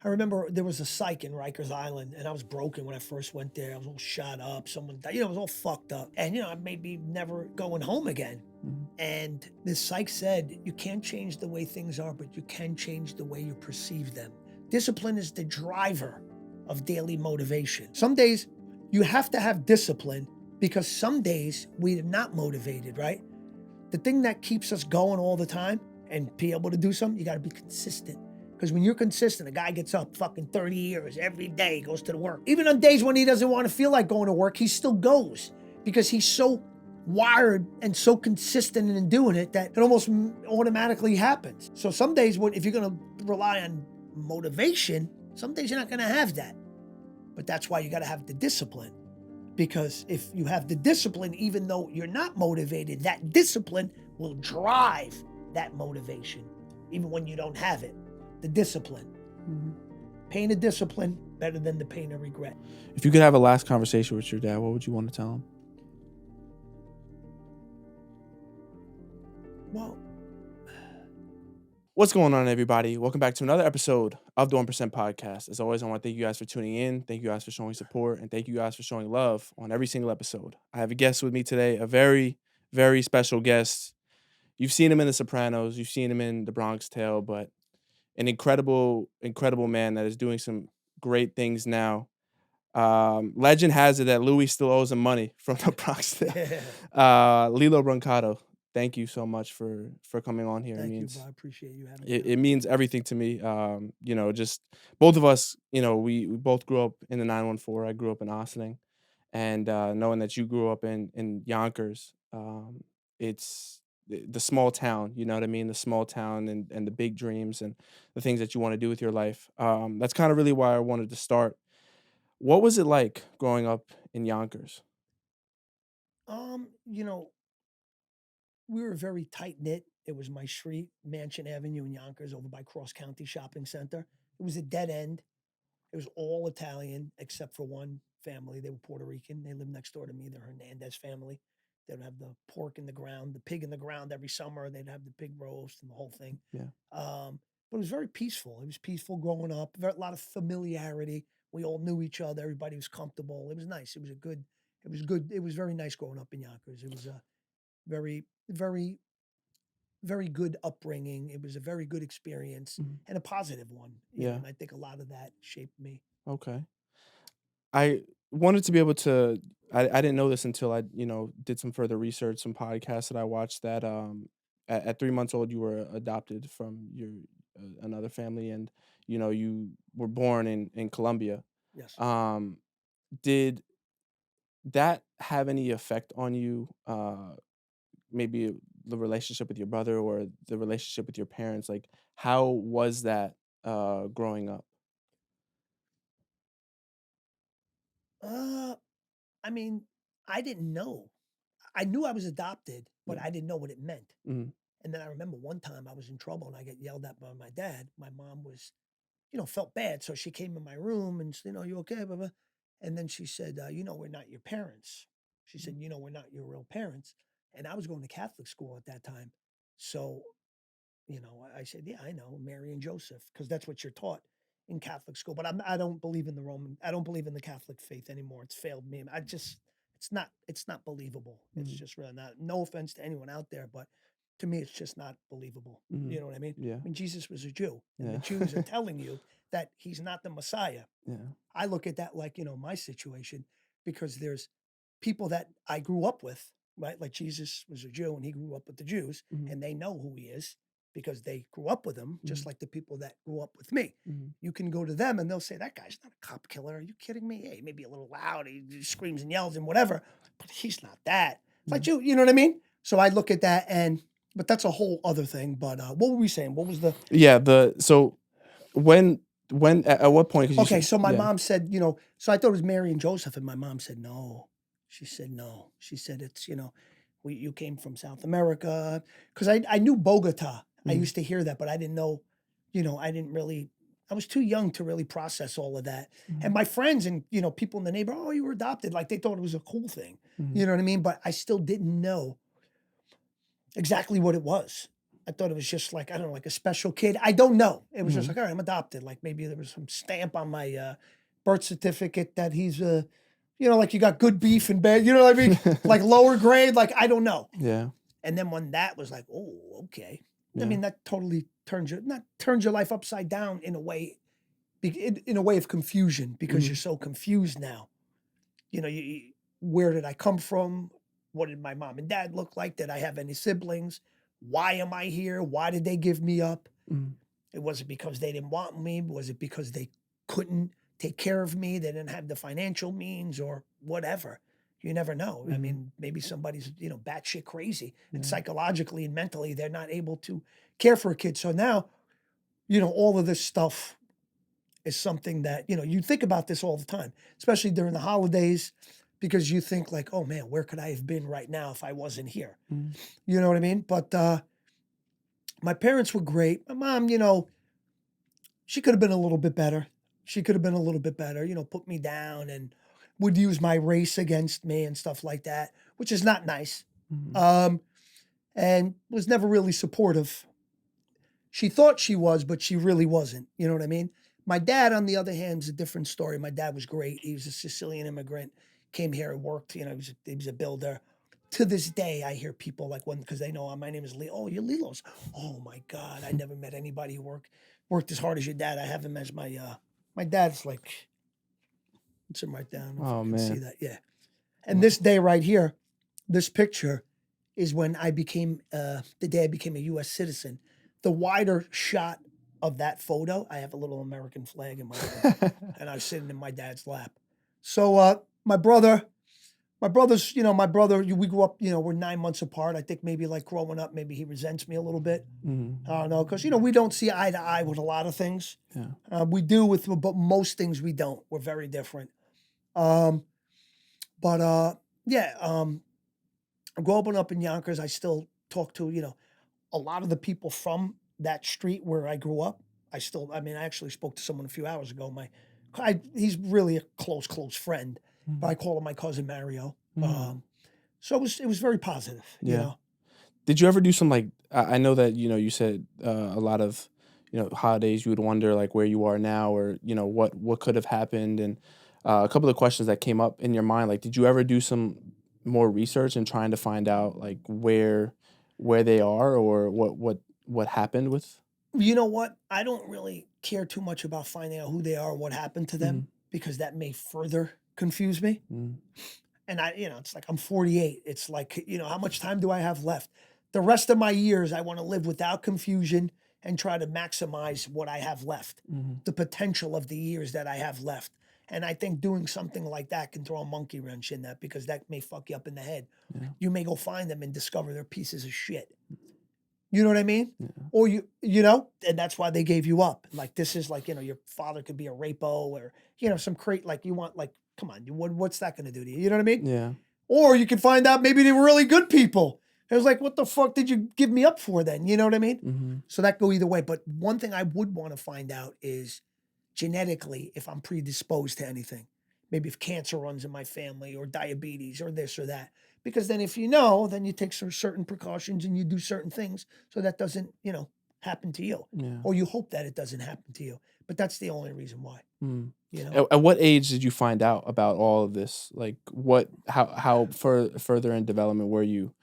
I remember there was a psych in Rikers Island, and I was broken when I first went there. I was all shot up. Someone died. I was all fucked up. And, I made me never going home again. Mhm. And this psych said, you can't change the way things are, but you can change the way you perceive them. Discipline is the driver of daily motivation. Some days you have to have discipline because some days we're not motivated, right? The thing that keeps us going all the time and be able to do something, you got to be consistent. Because when you're consistent, a guy gets up fucking 30 years every day, goes to the work. Even on days when he doesn't want to feel like going to work, he still goes because he's so wired and so consistent in doing it that it almost automatically happens. So some days, if you're going to rely on motivation, some days you're not going to have that. But that's why you got to have the discipline. Because if you have the discipline, even though you're not motivated, that discipline will drive that motivation, even when you don't have it. The discipline. Mm-hmm. Pain of discipline, better than the pain of regret. If you could have a last conversation with your dad, what would you want to tell him? Well, what's going on, everybody? Welcome back to another episode of the 1% Podcast. As always, I want to thank you guys for tuning in. Thank you guys for showing support, and thank you guys for showing love on every single episode. I have a guest with me today, a very, very special guest. You've seen him in The Sopranos, you've seen him in The Bronx Tale, but an incredible, incredible man that is doing some great things now. Legend has it that Louis still owes him money from The Bronx Tale. Lillo Brancato, thank you so much for coming on here. Thank you, bro. I appreciate you having me. It means everything to me. Just both of us, we both grew up in the 914. I grew up in Ossining, and knowing that you grew up in Yonkers, it's the small town, you know what I mean? The small town and the big dreams and the things that you want to do with your life. That's kind of really why I wanted to start. What was it like growing up in Yonkers? We were very tight knit. It was my street, Mansion Avenue in Yonkers, over by Cross County Shopping Center. It was a dead end. It was all Italian except for one family. They were Puerto Rican. They lived next door to me. The Hernandez family. They would have the pork in the ground, the pig in the ground every summer. They'd have the pig roast and the whole thing. Yeah. But it was very peaceful. It was peaceful growing up. A lot of familiarity. We all knew each other. Everybody was comfortable. It was nice. It was good. It was very nice growing up in Yonkers. It was a very, very, very good upbringing. It was a very good experience and a positive one. And I think a lot of that shaped me. Okay. I wanted to be able to, I didn't know this until I, did some further research, some podcasts that I watched that at 3 months old, you were adopted from your another family, and, you were born in Colombia. Yes. Did that have any effect on you? Maybe the relationship with your brother or the relationship with your parents? Like, how was that growing up? I mean, I didn't know. I knew I was adopted, but Yeah. I didn't know what it meant. Mhm. And then I remember one time I was in trouble and I got yelled at by my dad. My mom was, felt bad. So she came in my room and said, you okay? Blah, blah. And then she said, we're not your parents. She said, we're not your real parents. And I was going to Catholic school at that time. So, I said, yeah, I know, Mary and Joseph, because that's what you're taught in Catholic school. But I don't believe in I don't believe in the Catholic faith anymore. It's failed me. It's not believable. It's just really not. No offense to anyone out there, but to me, it's just not believable. You know what I mean? Yeah. I mean, Jesus was a Jew, and Yeah. the Jews are telling you that he's not the Messiah. Yeah. I look at that like, my situation, because there's people that I grew up with, right? Like Jesus was a Jew and he grew up with the Jews, and they know who he is because they grew up with him, just like the people that grew up with me. You can go to them and they'll say, that guy's not a cop killer. Are you kidding me? Yeah, he may be a little loud. He screams and yells and whatever, but he's not that. It's like you know what I mean? So I look at that but that's a whole other thing. But what were we saying? What was the... Yeah. So when at what point? 'Cause you Okay, said- so my yeah. mom said, so I thought it was Mary and Joseph, and my mom said, no. She said, no. She said, it's, you came from South America. Because I knew Bogota. I used to hear that, but I didn't know, I was too young to really process all of that. And my friends and, people in the neighborhood, oh, you were adopted. Like they thought it was a cool thing. You know what I mean? But I still didn't know exactly what it was. I thought it was just like, I don't know, like a special kid. I don't know. It was just Mhm. like, all right, I'm adopted. Like maybe there was some stamp on my birth certificate that he's like you got good beef and bad, you know what I mean? Like lower grade, like I don't know. Yeah. And then when that was like, oh, okay. I Yeah. mean, that totally turns your life upside down in a way, in a way of confusion because you're so confused now. Where did I come from? What did my mom and dad look like? Did I have any siblings? Why am I here? Why did they give me up? Mhm. It wasn't because they didn't want me. Was it because they couldn't take care of me? They didn't have the financial means or whatever. You never know. I Mhm. mean, maybe somebody's, batshit crazy and Yeah. psychologically and mentally, they're not able to care for a kid. So now, all of this stuff is something that, you think about this all the time, especially during the holidays, because you think like, oh man, where could I have been right now if I wasn't here? Mhm. You know what I mean? But my parents were great. My mom, she could have been a little bit better. She could have been a little bit better, put me down and would use my race against me and stuff like that, which is not nice. Mhm. And was never really supportive. She thought she was, but she really wasn't. You know what I mean? My dad, on the other hand, is a different story. My dad was great. He was a Sicilian immigrant, came here and worked. He was a builder. To this day, I hear people like because they know my name is Lee. Oh, you're Lilo's. Oh my God, I never met anybody who worked as hard as your dad. I have him as my dad's like. Let's him right down if Oh you can see man. that. Yeah. And this day right here, this picture is when I became the day I became a U.S. citizen. The wider shot of that photo, I have a little American flag in my room, and I was sitting in my dad's lap. So my brother, we grew up, we're 9 months apart. I think maybe like growing up, maybe he resents me a little bit. Mhm. I don't know, because we don't see eye to eye with a lot of things. Yeah. We do but most things we don't. We're very different. Um, but yeah, growing up in Yonkers, I still talk to, a lot of the people from that street where I grew up. I mean, I actually spoke to someone a few hours ago. He's really a close friend, but I call him my cousin Mario. Mhm. So it was very positive, Yeah. Did you ever do some like I know that you said a lot of holidays you would wonder like where you are now or what could have happened and a couple of questions that came up in your mind like did you ever do some more research and trying to find out like where they are or what happened with. You know what? I don't really care too much about finding out who they are and what happened to them Mhm. because that may further confuse me. Mhm. And it's like I'm 48. It's like, how much time do I have left? The rest of my years, I want to live without confusion and try to maximize what I have left, Mhm. the potential of the years that I have left. And I think doing something like that can throw a monkey wrench in that because that may fuck you up in the head. Yeah. You may go find them and discover they're pieces of shit. You know what I mean? Yeah. Or and that's why they gave you up. Like this is like, your father could be a rapo or, some crate like you want like, come on, what's that going to do to you? You know what I mean? Yeah. Or you can find out maybe they were really good people. It was like, what the fuck did you give me up for then? You know what I mean? Mhm. So that go either way. But one thing I would want to find out is genetically if I'm predisposed to anything. Maybe if cancer runs in my family or diabetes or this or that. Because then if you know, then you take some certain precautions and you do certain things so that doesn't, happen to you. Yeah. Or you hope that it doesn't happen to you. But that's the only reason why. Mm. You know? At what age did you find out about all of this? Like how further in development were you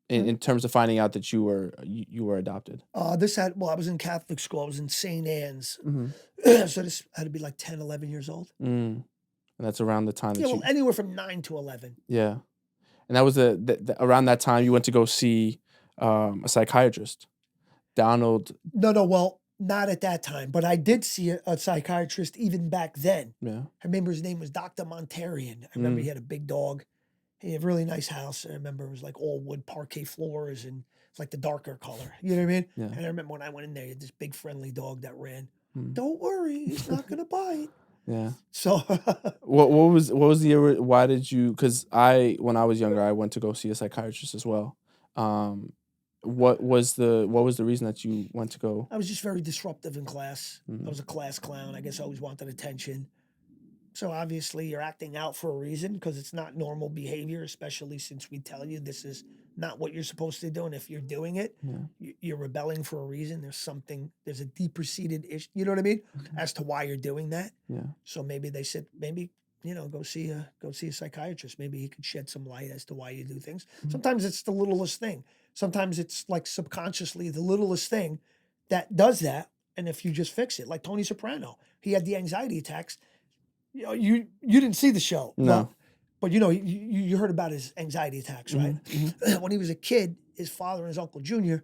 in terms of finding out that you were adopted? I was in Catholic school. I was in St. Anne's. Mhm. So this had to be like 10, 11 years old. Mm. And that's around the time Yeah, that well, you anywhere from 9 to 11. yeah. And that was around that time you went to go see a psychiatrist, Donald. No, well, not at that time, but I did see a psychiatrist even back then. Yeah. I remember his name was Dr. Montarian. I remember he Mm. had a big dog. He had a really nice house. I remember it was like all wood parquet floors and it's like the darker color. You know what I mean? Yeah. And I remember when I went in there, he had this big friendly dog that ran. Mm. Don't worry, he's not going to bite. Yeah. So What was the why did you cuz when I was younger I went to go see a psychiatrist as well. What was the reason that you went to go? I was just very disruptive in class. I Mm. was a class clown. I guess I always wanted attention. So obviously you're acting out for a reason because it's not normal behavior, especially since we tell you this is not what you're supposed to do. And if you're doing it, you're rebelling for a reason. There's a deeper seated issue. You know what I mean? As to why you're doing that. Yeah. So maybe they said, go see a psychiatrist. Maybe he could shed some light as to why you do things. Sometimes it's the littlest thing. Sometimes it's like subconsciously the littlest thing that does that. And if you just fix it, like Tony Soprano, he had the anxiety attacks. You didn't see the show. No. But you heard about his anxiety attacks, right? When he was a kid, his father and his uncle Junior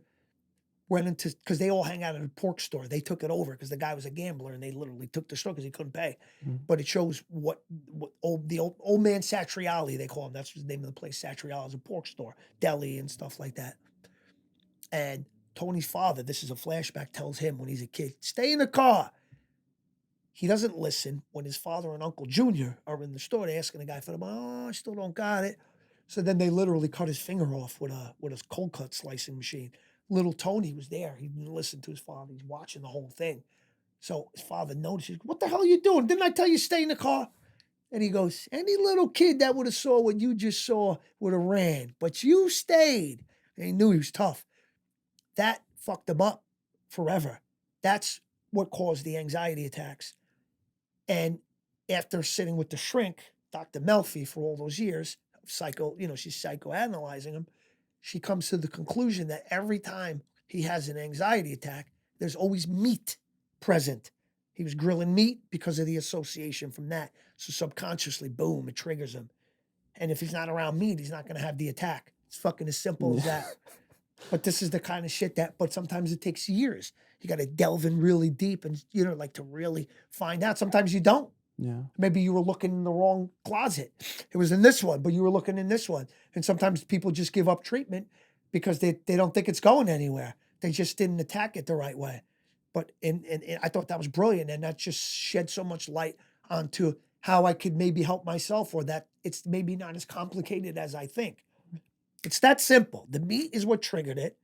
went into, because they all hang out at a pork store. They took it over because the guy was a gambler and they literally took the store because he couldn't pay. But it shows what the old man Satriali, they call him. That's the name of the place. Satriali is a pork store, deli and stuff like that. And Tony's father, this is a flashback, tells him when he's a kid, stay in the car. He doesn't listen. When his father and Uncle Junior are in the store, they're asking the guy for them. Oh, I still don't got it. So then they literally cut his finger off with a cold cut slicing machine. Little Tony was there. He didn't listen to his father. He's watching the whole thing. So his father notices, what the hell are you doing? Didn't I tell you stay in the car? And he goes, any little kid that would have saw what you just saw would have ran, but you stayed. And he knew he was tough. That fucked him up forever. That's what caused the anxiety attacks. And after sitting with the shrink, Dr. Melfi, for all those years, she's psychoanalyzing him, she comes to the conclusion that every time he has an anxiety attack, there's always meat present. He was grilling meat because of the association from that. So subconsciously, boom, it triggers him. And if he's not around meat, he's not going to have the attack. It's fucking as simple as that. But this is the kind of shit but sometimes it takes years. You got to delve in really deep and, to really find out. Sometimes you don't. Yeah. Maybe you were looking in the wrong closet. It was in this one, but you were looking in this one. And sometimes people just give up treatment because they don't think it's going anywhere. They just didn't attack it the right way. But and I thought that was brilliant. And that just shed so much light onto how I could maybe help myself, or that it's maybe not as complicated as I think. It's that simple. The meat is what triggered it.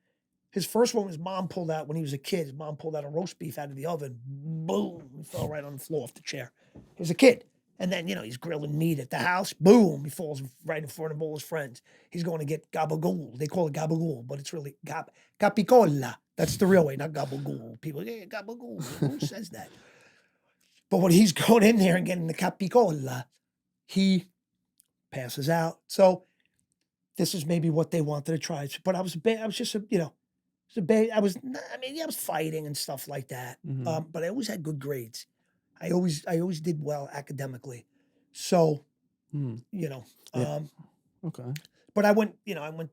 His first one, his mom pulled out when he was a kid. His mom pulled out a roast beef out of the oven. Boom. He fell right on the floor off the chair. He was a kid. And then, he's grilling meat at the house. Boom. He falls right in front of all his friends. He's going to get gabagool. They call it gabagool, but it's really capicola. That's the real way, not gabagool. People, gabagool. Who says that? But when he's going in there and getting the capicola, he passes out. So this is maybe what they wanted to try. But I was fighting and stuff like that. But I always had good grades. I always did well academically. So, Okay. But I went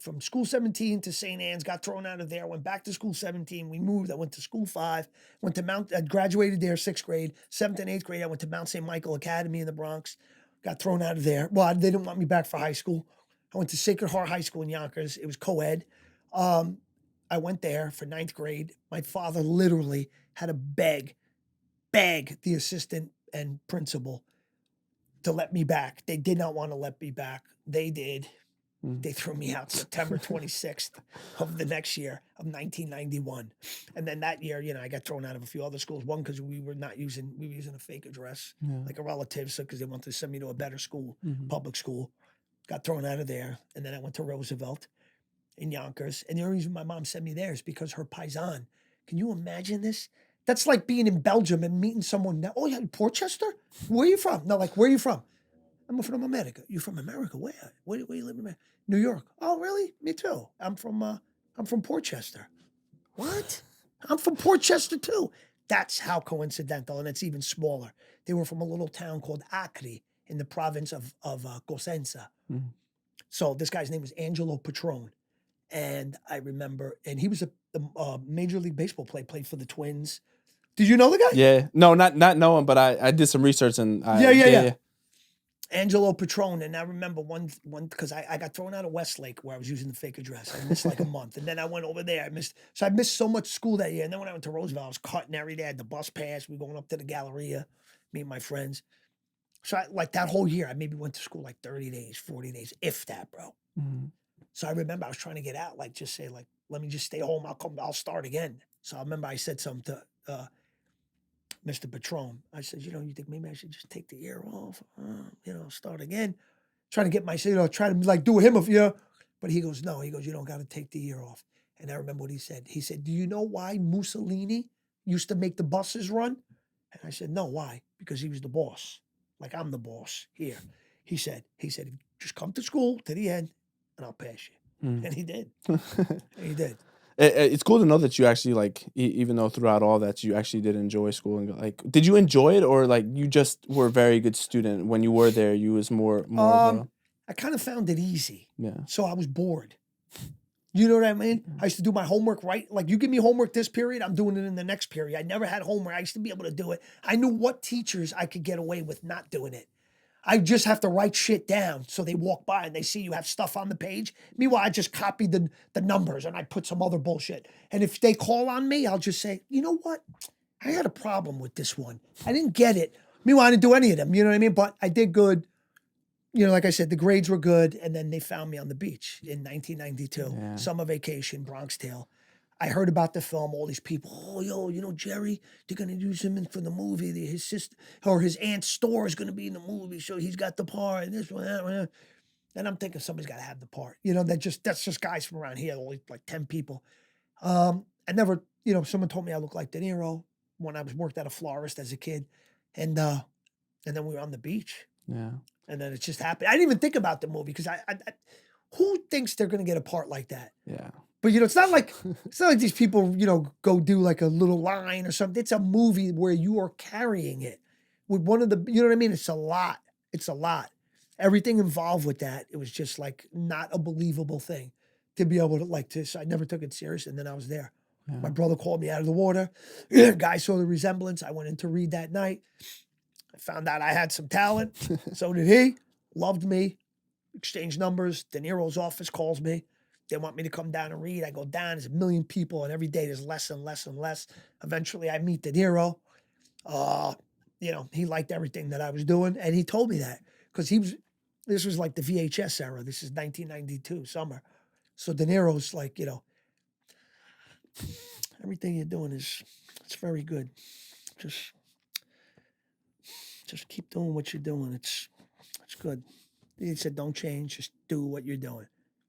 from school 17 to St. Anne's, got thrown out of there, went back to school 17. We moved. I went to school 5, I graduated there 6th grade, 7th and 8th grade. I went to Mount St. Michael Academy in the Bronx, got thrown out of there. Well, they didn't want me back for high school. I went to Sacred Heart High School in Yonkers. It was co-ed. I went there for 9th grade. My father literally had to beg the assistant and principal to let me back. They did not want to let me back. They did. They threw me out September 26th of the next year of 1991. And then that year, I got thrown out of a few other schools. One, because we were using a fake address, like a relative, so because they wanted to send me to a better school, public school. Got thrown out of there. And then I went to Roosevelt in Yonkers. And the only reason my mom sent me there is because her paisan. Can you imagine this? That's like being in Belgium and meeting someone. Oh, yeah, Portchester? Where are you from? No, where are you from? I'm from America. You from America? Where? Where you live in America? New York. Oh, really? Me too. I'm from Portchester. What? I'm from Portchester too. That's how coincidental, and it's even smaller. They were from a little town called Acre in the province of Cosenza. So this guy's name was Angelo Patron. And I remember, and he was a Major League Baseball player, played for the Twins. Did you know the guy? Yeah. No, not know him, but I did some research and yeah. Angelo Patron. And I remember one because I got thrown out of Westlake where I was using the fake address. I missed like a month. And then I went over there. I missed so much school that year. And then when I went to Roosevelt, I was cutting every day. I had the bus pass. We were going up to the Galleria, me and my friends. So that whole year, I maybe went to school like 30 days, 40 days, if that, bro. So I remember I was trying to get out, just say, let me just stay home. I'll start again. So I remember I said something to Mr. Patron. I said, you think maybe I should just take the year off, start again. Trying to get try to do him But he goes, no, he goes, you don't got to take the year off. And I remember what he said. He said, do you know why Mussolini used to make the buses run? And I said, no, why? Because he was the boss. Like I'm the boss here. He said, just come to school to the end and I'll pass you. Mm. And he did. He did. It's cool to know that you actually like, even though throughout all that you actually did enjoy school and like, did you enjoy it or like you just were a very good student when you were there? You was more of a I kind of found it easy. yeah. So I was bored. You know what I mean? I used to do my homework right. Like you give me homework this period, I'm doing it in the next period. I never had homework. I used to be able to do it. I knew what teachers I could get away with not doing it. I just have to write shit down so they walk by and they see you have stuff on the page. Meanwhile, I just copied the numbers and I put some other bullshit. And if they call on me, I'll just say, you know what? I had a problem with this one. I didn't get it. Meanwhile, I didn't do any of them. You know what I mean? But I did good. You know, like I said, the grades were good. And then they found me on the beach in 1992, Yeah. summer vacation, Bronx Tale. I heard about the film, all these people, oh, yo, you know, Jerry, they're going to use him for the movie. His sister or his aunt's store is going to be in the movie. So he's got the part and this one, that one. And I'm thinking somebody's got to have the part. You know, that's just guys from around here, only like 10 people. I never, you know, someone told me I looked like De Niro when I worked at a florist as a kid. And then we were on the beach. Yeah. And then it just happened. I didn't even think about the movie because I who thinks they're going to get a part like that? Yeah. But you know, it's not like these people, you know, go do like a little line or something. It's a movie where you are carrying it with one of the, you know what I mean? It's a lot. It's a lot. Everything involved with that. It was just like not a believable thing to be able to like this. I never took it serious, and then I was there. Yeah. My brother called me out of the water. Guy saw the resemblance. I went in to read that night. I found out I had some talent. So did he. Loved me. Exchanged numbers. De Niro's office calls me. They want me to come down and read. I go down. There's a million people, and every day there's less and less and less. Eventually, I meet De Niro. You know, he liked everything that I was doing, and he told me that because this was like the VHS era. This is 1992 summer. So De Niro's like, you know, everything you're doing it's very good. Just keep doing what you're doing. It's good. He said, don't change. Just do what you're doing.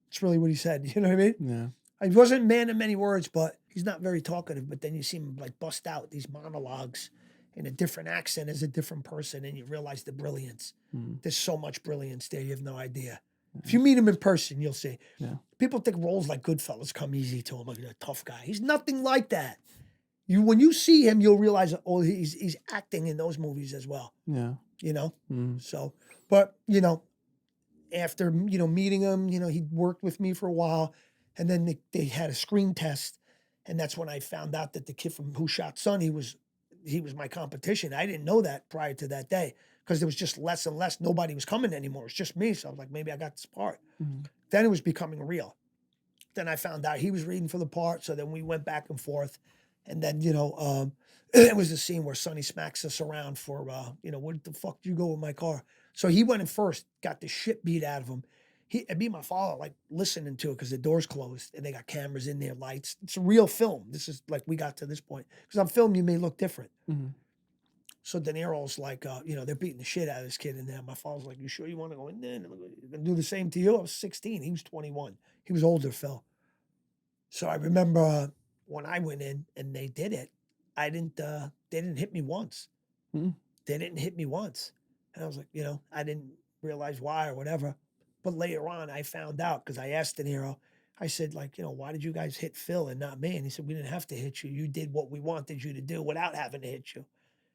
It's really what he said. You know what I mean? Yeah. I wasn't a man of many words, but he's not very talkative. But then you see him like bust out these monologues in a different accent as a different person, and you realize the brilliance. There's so much brilliance there. You have no idea. If you meet him in person, you'll see. Yeah. People think roles like Goodfellas come easy to him, like a tough guy. He's nothing like that. When you see him, you'll realize, oh, he's acting in those movies as well. Yeah. You know? So, but, you know, after, you know, meeting him, you know, he worked with me for a while, and then they had a screen test, and that's when I found out that the kid from Who Shot Son, he was my competition. I didn't know that prior to that day because there was just less and less. Nobody was coming anymore. It's just me. So I was like, maybe I got this part. Then it was becoming real. Then I found out he was reading for the part, so then we went back and forth. And then, you know, it was a scene where Sonny smacks us around for, you know, what the fuck did you go with my car? So he went in first, got the shit beat out of him. Me and my father, like, listening to it because the door's closed and they got cameras in there, lights. It's a real film. This is like we got to this point. Because on film, you may look different. So De Niro's like, you know, they're beating the shit out of this kid in there. My father's like, you sure you want to go in there and do the same to you? I was 16. He was 21. He was older, Phil. So I remember when I went in and they did it, they didn't hit me once. They didn't hit me once. And I was like, you know, I didn't realize why or whatever. But later on, I found out because I asked De Niro, I said, like, you know, why did you guys hit Phil and not me? And he said, we didn't have to hit you. You did what we wanted you to do without having to hit you.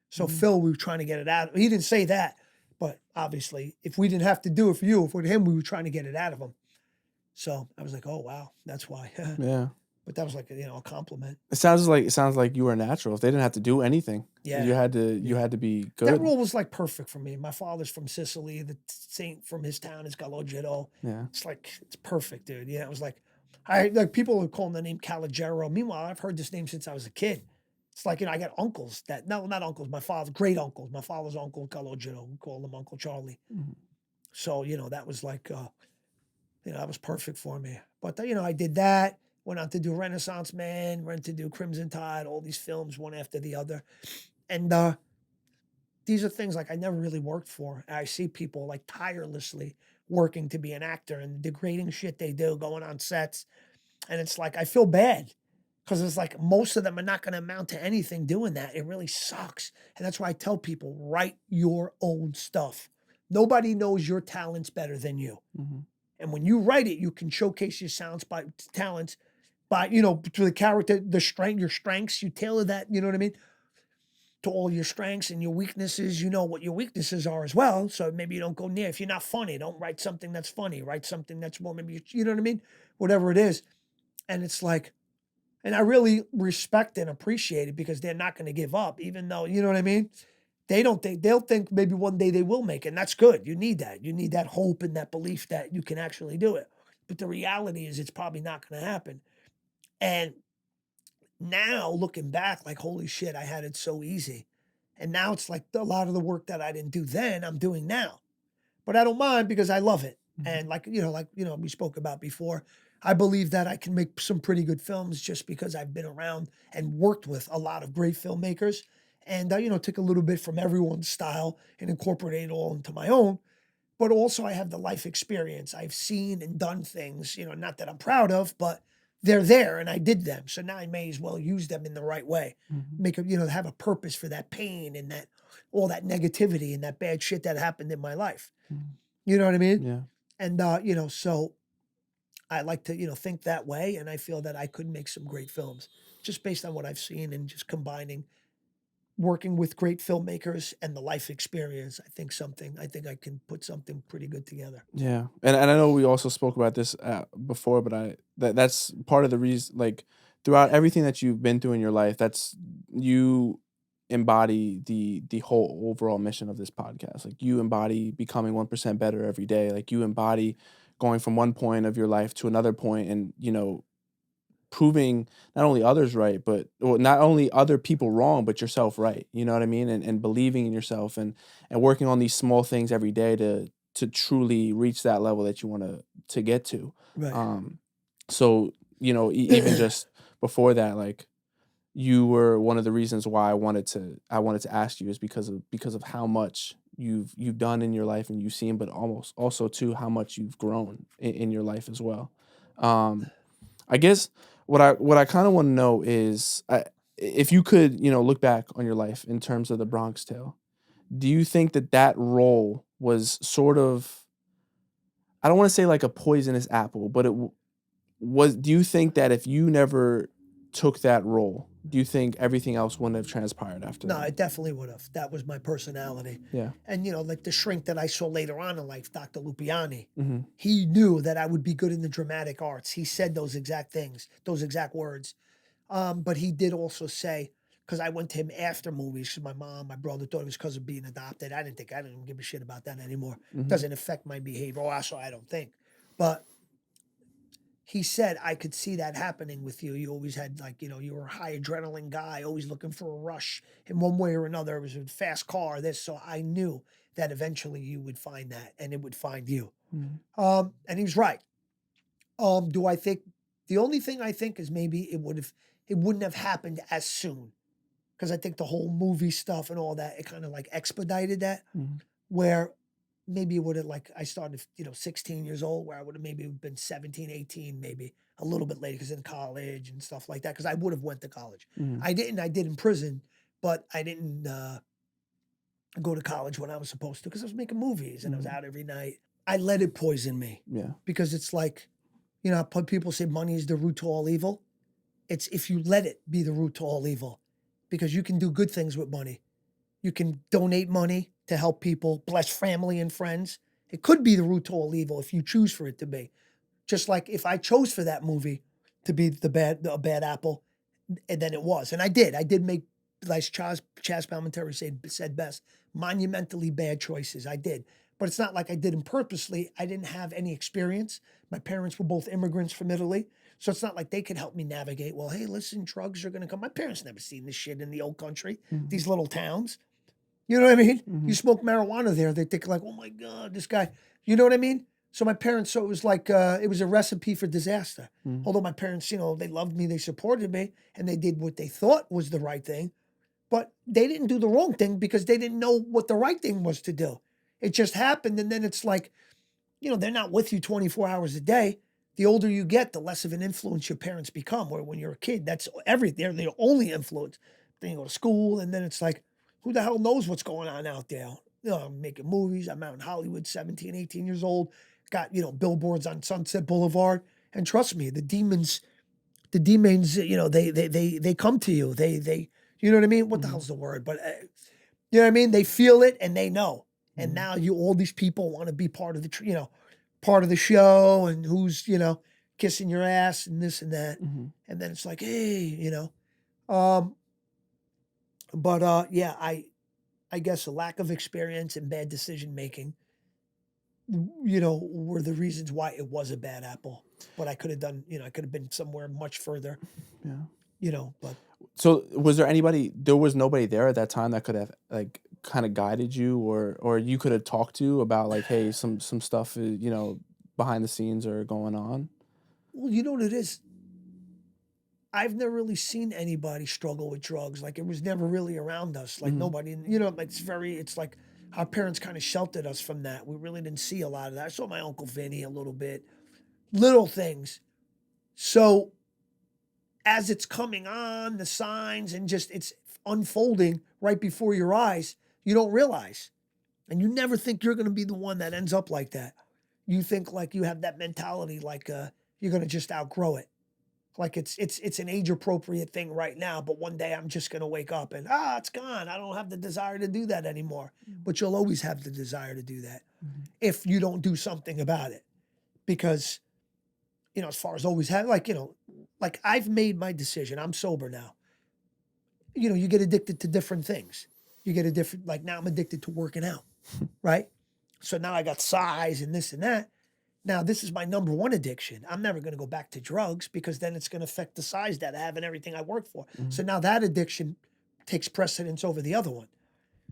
So Phil, we were trying to get it out. He didn't say that, but obviously, if we didn't have to do it for you, for him, we were trying to get it out of him. So I was like, oh, wow, that's why. Yeah. But that was like, you know, a compliment. It sounds like you were natural. If they didn't have to do anything, Yeah. you had to be good. That role was like perfect for me. My father's from Sicily. The saint from his town is Calogero. Yeah. It's like, it's perfect, dude. Yeah, it was like, people would call him the name Calogero. Meanwhile, I've heard this name since I was a kid. It's like, you know, I got uncles not uncles, my father, great uncles. My father's uncle, Calogero, we call him Uncle Charlie. So, you know, that was like, you know, that was perfect for me. But, you know, I did that. Went on to do Renaissance Man, went to do Crimson Tide, all these films, one after the other. And these are things like I never really worked for. I see people like tirelessly working to be an actor and the degrading shit they do going on sets. And it's like, I feel bad because it's like most of them are not going to amount to anything doing that. It really sucks. And that's why I tell people, write your own stuff. Nobody knows your talents better than you. Mm-hmm. And when you write it, you can showcase your talents by, to the character, your strengths, you tailor that, you know what I mean? To all your strengths and your weaknesses, you know what your weaknesses are as well. So maybe you don't go near. If you're not funny, don't write something that's funny. Write something that's more, maybe, you know what I mean? Whatever it is. And it's like, and I really respect and appreciate it because they're not going to give up, even though, you know what I mean? They'll think maybe one day they will make it. And that's good. You need that. You need that hope and that belief that you can actually do it. But the reality is it's probably not going to happen. And now looking back, like, holy shit, I had it so easy. And now it's like a lot of the work that I didn't do then, I'm doing now. But I don't mind because I love it. And like we spoke about before, I believe that I can make some pretty good films just because I've been around and worked with a lot of great filmmakers and, took a little bit from everyone's style and incorporate it all into my own. But also I have the life experience. I've seen and done things, not that I'm proud of, but they're there and I did them. So now I may as well use them in the right way. Make a, have a purpose for that pain and that all that negativity and that bad shit that happened in my life. You know what I mean? Yeah. And so I like to, think that way. And I feel that I could make some great films just based on what I've seen and just combining working with great filmmakers and the life experience. I think I can put something pretty good together. Yeah, and I know we also spoke about this before, but that's part of the reason. Like throughout everything that you've been through in your life, that's you embody the whole overall mission of this podcast. Like you embody becoming 1% better every day. Like you embody going from one point of your life to another point, and proving not only others right, but not only other people wrong, but yourself right. You know what I mean? And believing in yourself and working on these small things every day to truly reach that level that you want to get to. Right. So, even just before that, like you were one of the reasons why I wanted to ask you is because of how much you've done in your life and you've seen, but almost also too how much you've grown in your life as well. I guess what I kind of want to know is if you could, look back on your life in terms of the Bronx Tale, do you think that role was sort of, I don't want to say like a poisonous apple, but do you think that if you never took that role, do you think everything else wouldn't have transpired after No, that? it definitely would have. That was my personality. Yeah. And, like the shrink that I saw later on in life, Dr. Lupiani, Mm-hmm. he knew that I would be good in the dramatic arts. He said those exact things, those exact words. But he did also say, because I went to him after movies, because my mom, my brother thought it was because of being adopted. I didn't give a shit about that anymore. Mm-hmm. Doesn't affect my behavior. Also, I don't think. But he said, I could see that happening with you. You always had you were a high adrenaline guy, always looking for a rush in one way or another. It was a fast car, this. So I knew that eventually you would find that and it would find you. Mm-hmm. And he was right. Do I think the only thing I think is maybe it wouldn't have happened as soon. Because I think the whole movie stuff and all that, it kind of like expedited that. Mm-hmm. Where maybe it would have I started, 16 years old, where I would have maybe been 17, 18, maybe a little bit later because in college and stuff like that. Because I would have went to college. Mm-hmm. I did in prison, but I didn't go to college when I was supposed to because I was making movies and I was out every night. I let it poison me. Yeah. Because it's like, people say money is the root to all evil. It's if you let it be the root to all evil, because you can do good things with money. You can donate money to help people, bless family and friends. It could be the root to all evil if you choose for it to be. Just like if I chose for that movie to be a bad apple, and then it was. And I did. I did make, like Chaz Palminteri said best, monumentally bad choices. I did. But it's not like I did them purposely. I didn't have any experience. My parents were both immigrants from Italy. So it's not like they could help me navigate. Well, hey, listen, drugs are going to come. My parents never seen this shit in the old country, these little towns. You know what I mean? Mm-hmm. You smoke marijuana there, they think like, oh my God, this guy. You know what I mean? So my parents, so it was like, it was a recipe for disaster. Mm-hmm. Although my parents, they loved me, they supported me, and they did what they thought was the right thing. But they didn't do the wrong thing because they didn't know what the right thing was to do. It just happened. And then it's like, they're not with you 24 hours a day. The older you get, the less of an influence your parents become. Where when you're a kid, that's everything. They're the only influence. Then you go to school, and then it's like, who the hell knows what's going on out there? I'm making movies. I'm out in Hollywood, 17, 18 years old. Got, billboards on Sunset Boulevard. And trust me, the demons, they come to you. They, you know what I mean? What the hell's the word? But you know what I mean? They feel it and they know. And now all these people want to be part of the, part of the show, and who's, kissing your ass and this and that. And then it's like, hey, yeah, I guess a lack of experience and bad decision making, were the reasons why it was a bad apple. But I could have done, I could have been somewhere much further. Yeah. But so was there was nobody there at that time that could have like kind of guided you, or you could have talked to about like, hey, some stuff is, behind the scenes or going on? Well, you know what it is? I've never really seen anybody struggle with drugs. Like, it was never really around us. Like, nobody, like, it's like our parents kind of sheltered us from that. We really didn't see a lot of that. I saw my Uncle Vinny a little bit, little things. So as it's coming on, the signs, and just it's unfolding right before your eyes, you don't realize. And you never think you're going to be the one that ends up like that. You think like you have that mentality, like you're going to just outgrow it. Like it's an age appropriate thing right now, but one day I'm just gonna wake up and it's gone. I don't have the desire to do that anymore. But you'll always have the desire to do that if you don't do something about it. Because, as far as always have, like I've made my decision. I'm sober now. You get addicted to different things. You get like now I'm addicted to working out, right? So now I got size and this and that. Now, this is my number one addiction. I'm never going to go back to drugs because then it's going to affect the size that I have and everything I work for. So now that addiction takes precedence over the other one.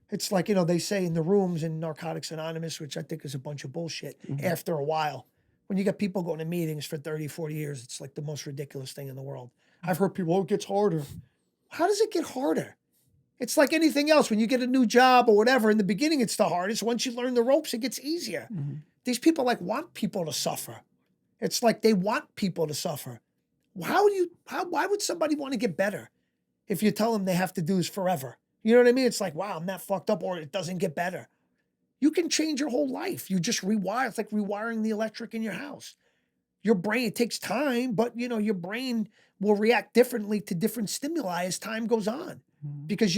It's like, they say in the rooms in Narcotics Anonymous, which I think is a bunch of bullshit, after a while, when you get people going to meetings for 30, 40 years, it's like the most ridiculous thing in the world. I've heard people, it gets harder. How does it get harder? It's like anything else. When you get a new job or whatever, in the beginning, it's the hardest. Once you learn the ropes, it gets easier. These people want people to suffer. It's like they want people to suffer. Why would somebody want to get better if you tell them they have to do this forever? You know what I mean? It's like, wow, I'm that fucked up, or it doesn't get better. You can change your whole life. You just rewire. It's like rewiring the electric in your house. Your brain, it takes time, but your brain will react differently to different stimuli as time goes on. Because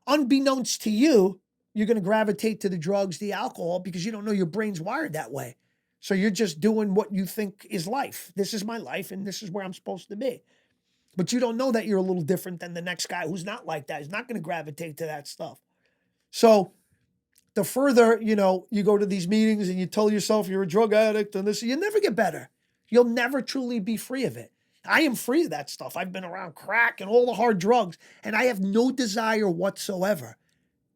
unbeknownst to you, you're going to gravitate to the drugs, the alcohol, because you don't know your brain's wired that way. So you're just doing what you think is life. This is my life, and this is where I'm supposed to be. But you don't know that you're a little different than the next guy who's not like that. He's not going to gravitate to that stuff. So the further, you go to these meetings and you tell yourself you're a drug addict and this, you never get better. You'll never truly be free of it. I am free of that stuff. I've been around crack and all the hard drugs, and I have no desire whatsoever.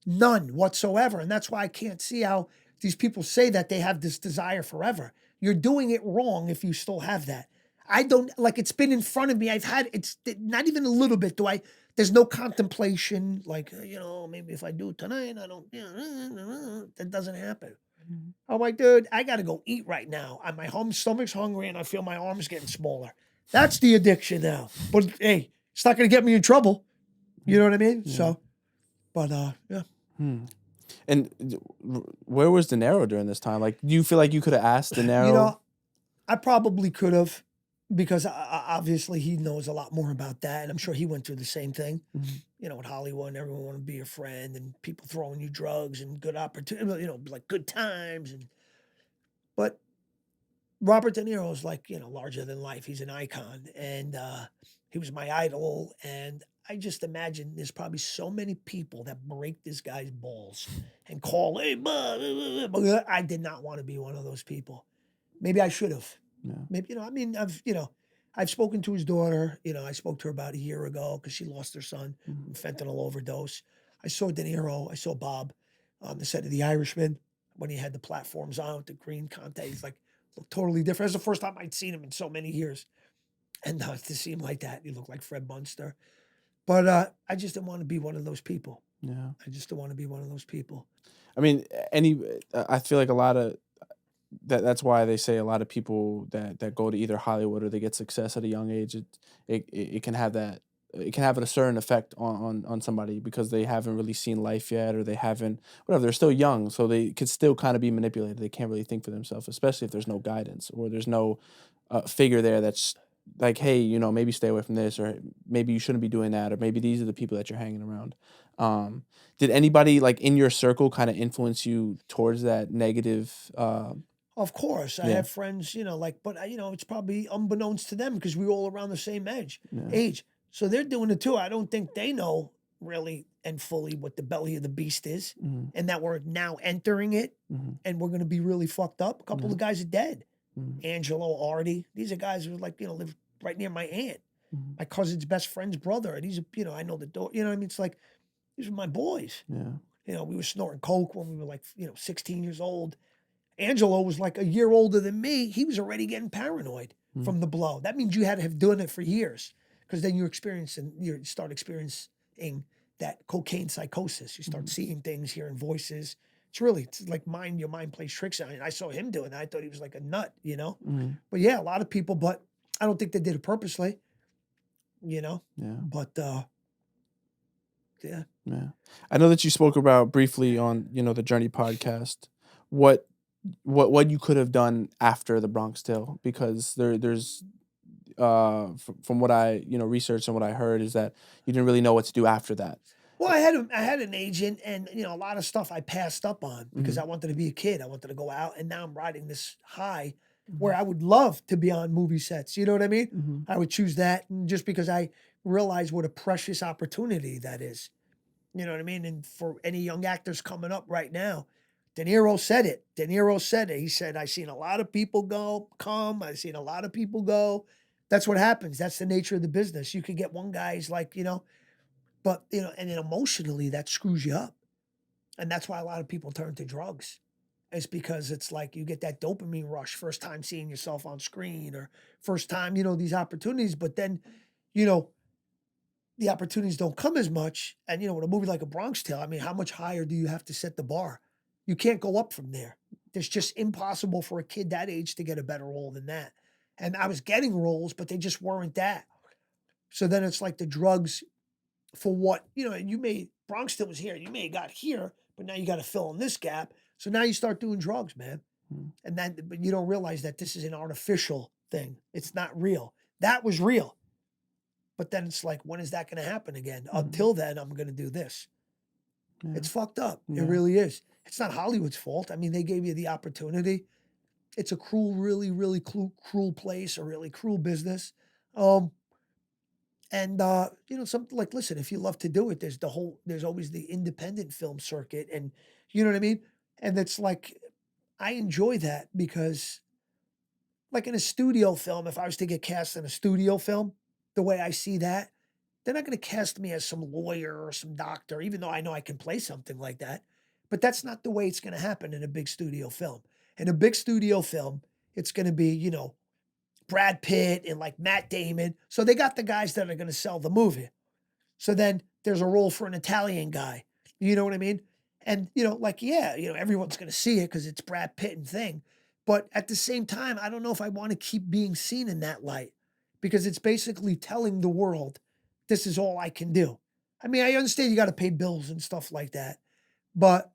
None whatsoever. And that's why I can't see how these people say that they have this desire forever. You're doing it wrong if you still have that. I don't, like, it's been in front of me. It's not even a little bit. There's no contemplation. Like, maybe if I do it tonight, I don't, that doesn't happen. I'm like, dude, I got to go eat right now. My stomach's hungry and I feel my arms getting smaller. That's the addiction now. But hey, it's not going to get me in trouble. You know what I mean? Yeah. So, but yeah. And where was De Niro during this time? Like, do you feel like you could have asked De Niro? I probably could have, because obviously he knows a lot more about that, and I'm sure he went through the same thing. With Hollywood, and everyone want to be your friend, and people throwing you drugs and good opportunity, like good times. But Robert De Niro is like, larger than life. He's an icon, and he was my idol. And I just imagine there's probably so many people that break this guy's balls and call, hey, but I did not want to be one of those people. Maybe I should have. Yeah. Maybe, I've spoken to his daughter. I spoke to her about a year ago because she lost her son from fentanyl overdose. I saw De Niro. I saw Bob on the set of The Irishman when he had the platforms on with the green contact. He's like, looked totally different. That's the first time I'd seen him in so many years. And to see him like that, he looked like Fred Munster. But I just didn't want to be one of those people. Yeah. I just don't want to be one of those people. I mean, I feel like a lot of that's why they say a lot of people that go to either Hollywood or they get success at a young age, it can have that it can have a certain effect on somebody because they haven't really seen life yet or they haven't whatever, they're still young, so they could still kind of be manipulated. They can't really think for themselves, especially if there's no guidance or there's no figure there that's like, hey, maybe stay away from this, or maybe you shouldn't be doing that, or maybe these are the people that you're hanging around. Um, did anybody like in your circle kind of influence you towards that negative? Of course, I Yeah, have friends, like, but it's probably unbeknownst to them because we're all around the same age. yeah, Age, so they're doing it too. I don't think they know really and fully what the belly of the beast is, mhm, and that we're now entering it, mhm, and we're going to be really fucked up. A couple yeah, of guys are dead. mhm, Angelo, Artie, these are guys who like live right near my aunt, mhm, my cousin's best friend's brother, and he's I know the door. You know what I mean? It's like these are my boys. yeah, We were snorting coke when we were like 16 years old. Angelo was like a year older than me. He was already getting paranoid mhm, from the blow. That means you had to have done it for years, because then you start experiencing that cocaine psychosis. You start mhm, seeing things, hearing voices. It's like your mind plays tricks on you. I saw him doing that. I thought he was like a nut. mhm, But yeah, a lot of people, but I don't think they did it purposely, you know. yeah, But yeah. yeah. I know that you spoke about briefly on the Journey podcast. What what you could have done after the Bronx Tale, because there's from what I researched and what I heard is that you didn't really know what to do after that. Well, I had an agent, and a lot of stuff I passed up on because Mhm, I wanted to be a kid. I wanted to go out, and now I'm riding this high where mhm, I would love to be on movie sets. You know what I mean? mhm, I would choose that, and just because I realize what a precious opportunity that is. You know what I mean? And for any young actors coming up right now, De Niro said it. De Niro said it. He said, "I've seen a lot of people come. I've seen a lot of people go." That's what happens. That's the nature of the business. You could get one guy's like, but and then emotionally that screws you up. And that's why a lot of people turn to drugs. It's because it's like you get that dopamine rush first time seeing yourself on screen, or first time, these opportunities, but then, you know, the opportunities don't come as much. And with a movie like a Bronx Tale, I mean, how much higher do you have to set the bar? You can't go up from there. It's just impossible for a kid that age to get a better role than that. And I was getting roles, but they just weren't that. So then it's like the drugs for what you may Bronx still was here. You may have got here, but now you got to fill in this gap. So now you start doing drugs, man. mhm, And then, but you don't realize that this is an artificial thing. It's not real. That was real. But then it's like, when is that going to happen again? mhm, Until then, I'm going to do this. yeah, It's fucked up. It yeah, really is. It's not Hollywood's fault. I mean, they gave you the opportunity. It's a cruel, really, really cruel place, a really cruel business. Um, And something like, listen, if you love to do it, there's always the independent film circuit, and you know what I mean? And it's like I enjoy that because, like, in a studio film, if I was to get cast in a studio film, the way I see that, they're not going to cast me as some lawyer or some doctor, even though I know I can play something like that. But that's not the way it's going to happen in a big studio film. In a big studio film, it's going to be, Brad Pitt and like Matt Damon. So they got the guys that are going to sell the movie. So then there's a role for an Italian guy. You know what I mean? And, like, yeah, everyone's going to see it because it's Brad Pitt and thing. But at the same time, I don't know if I want to keep being seen in that light, because it's basically telling the world this is all I can do. I mean, I understand you got to pay bills and stuff like that, but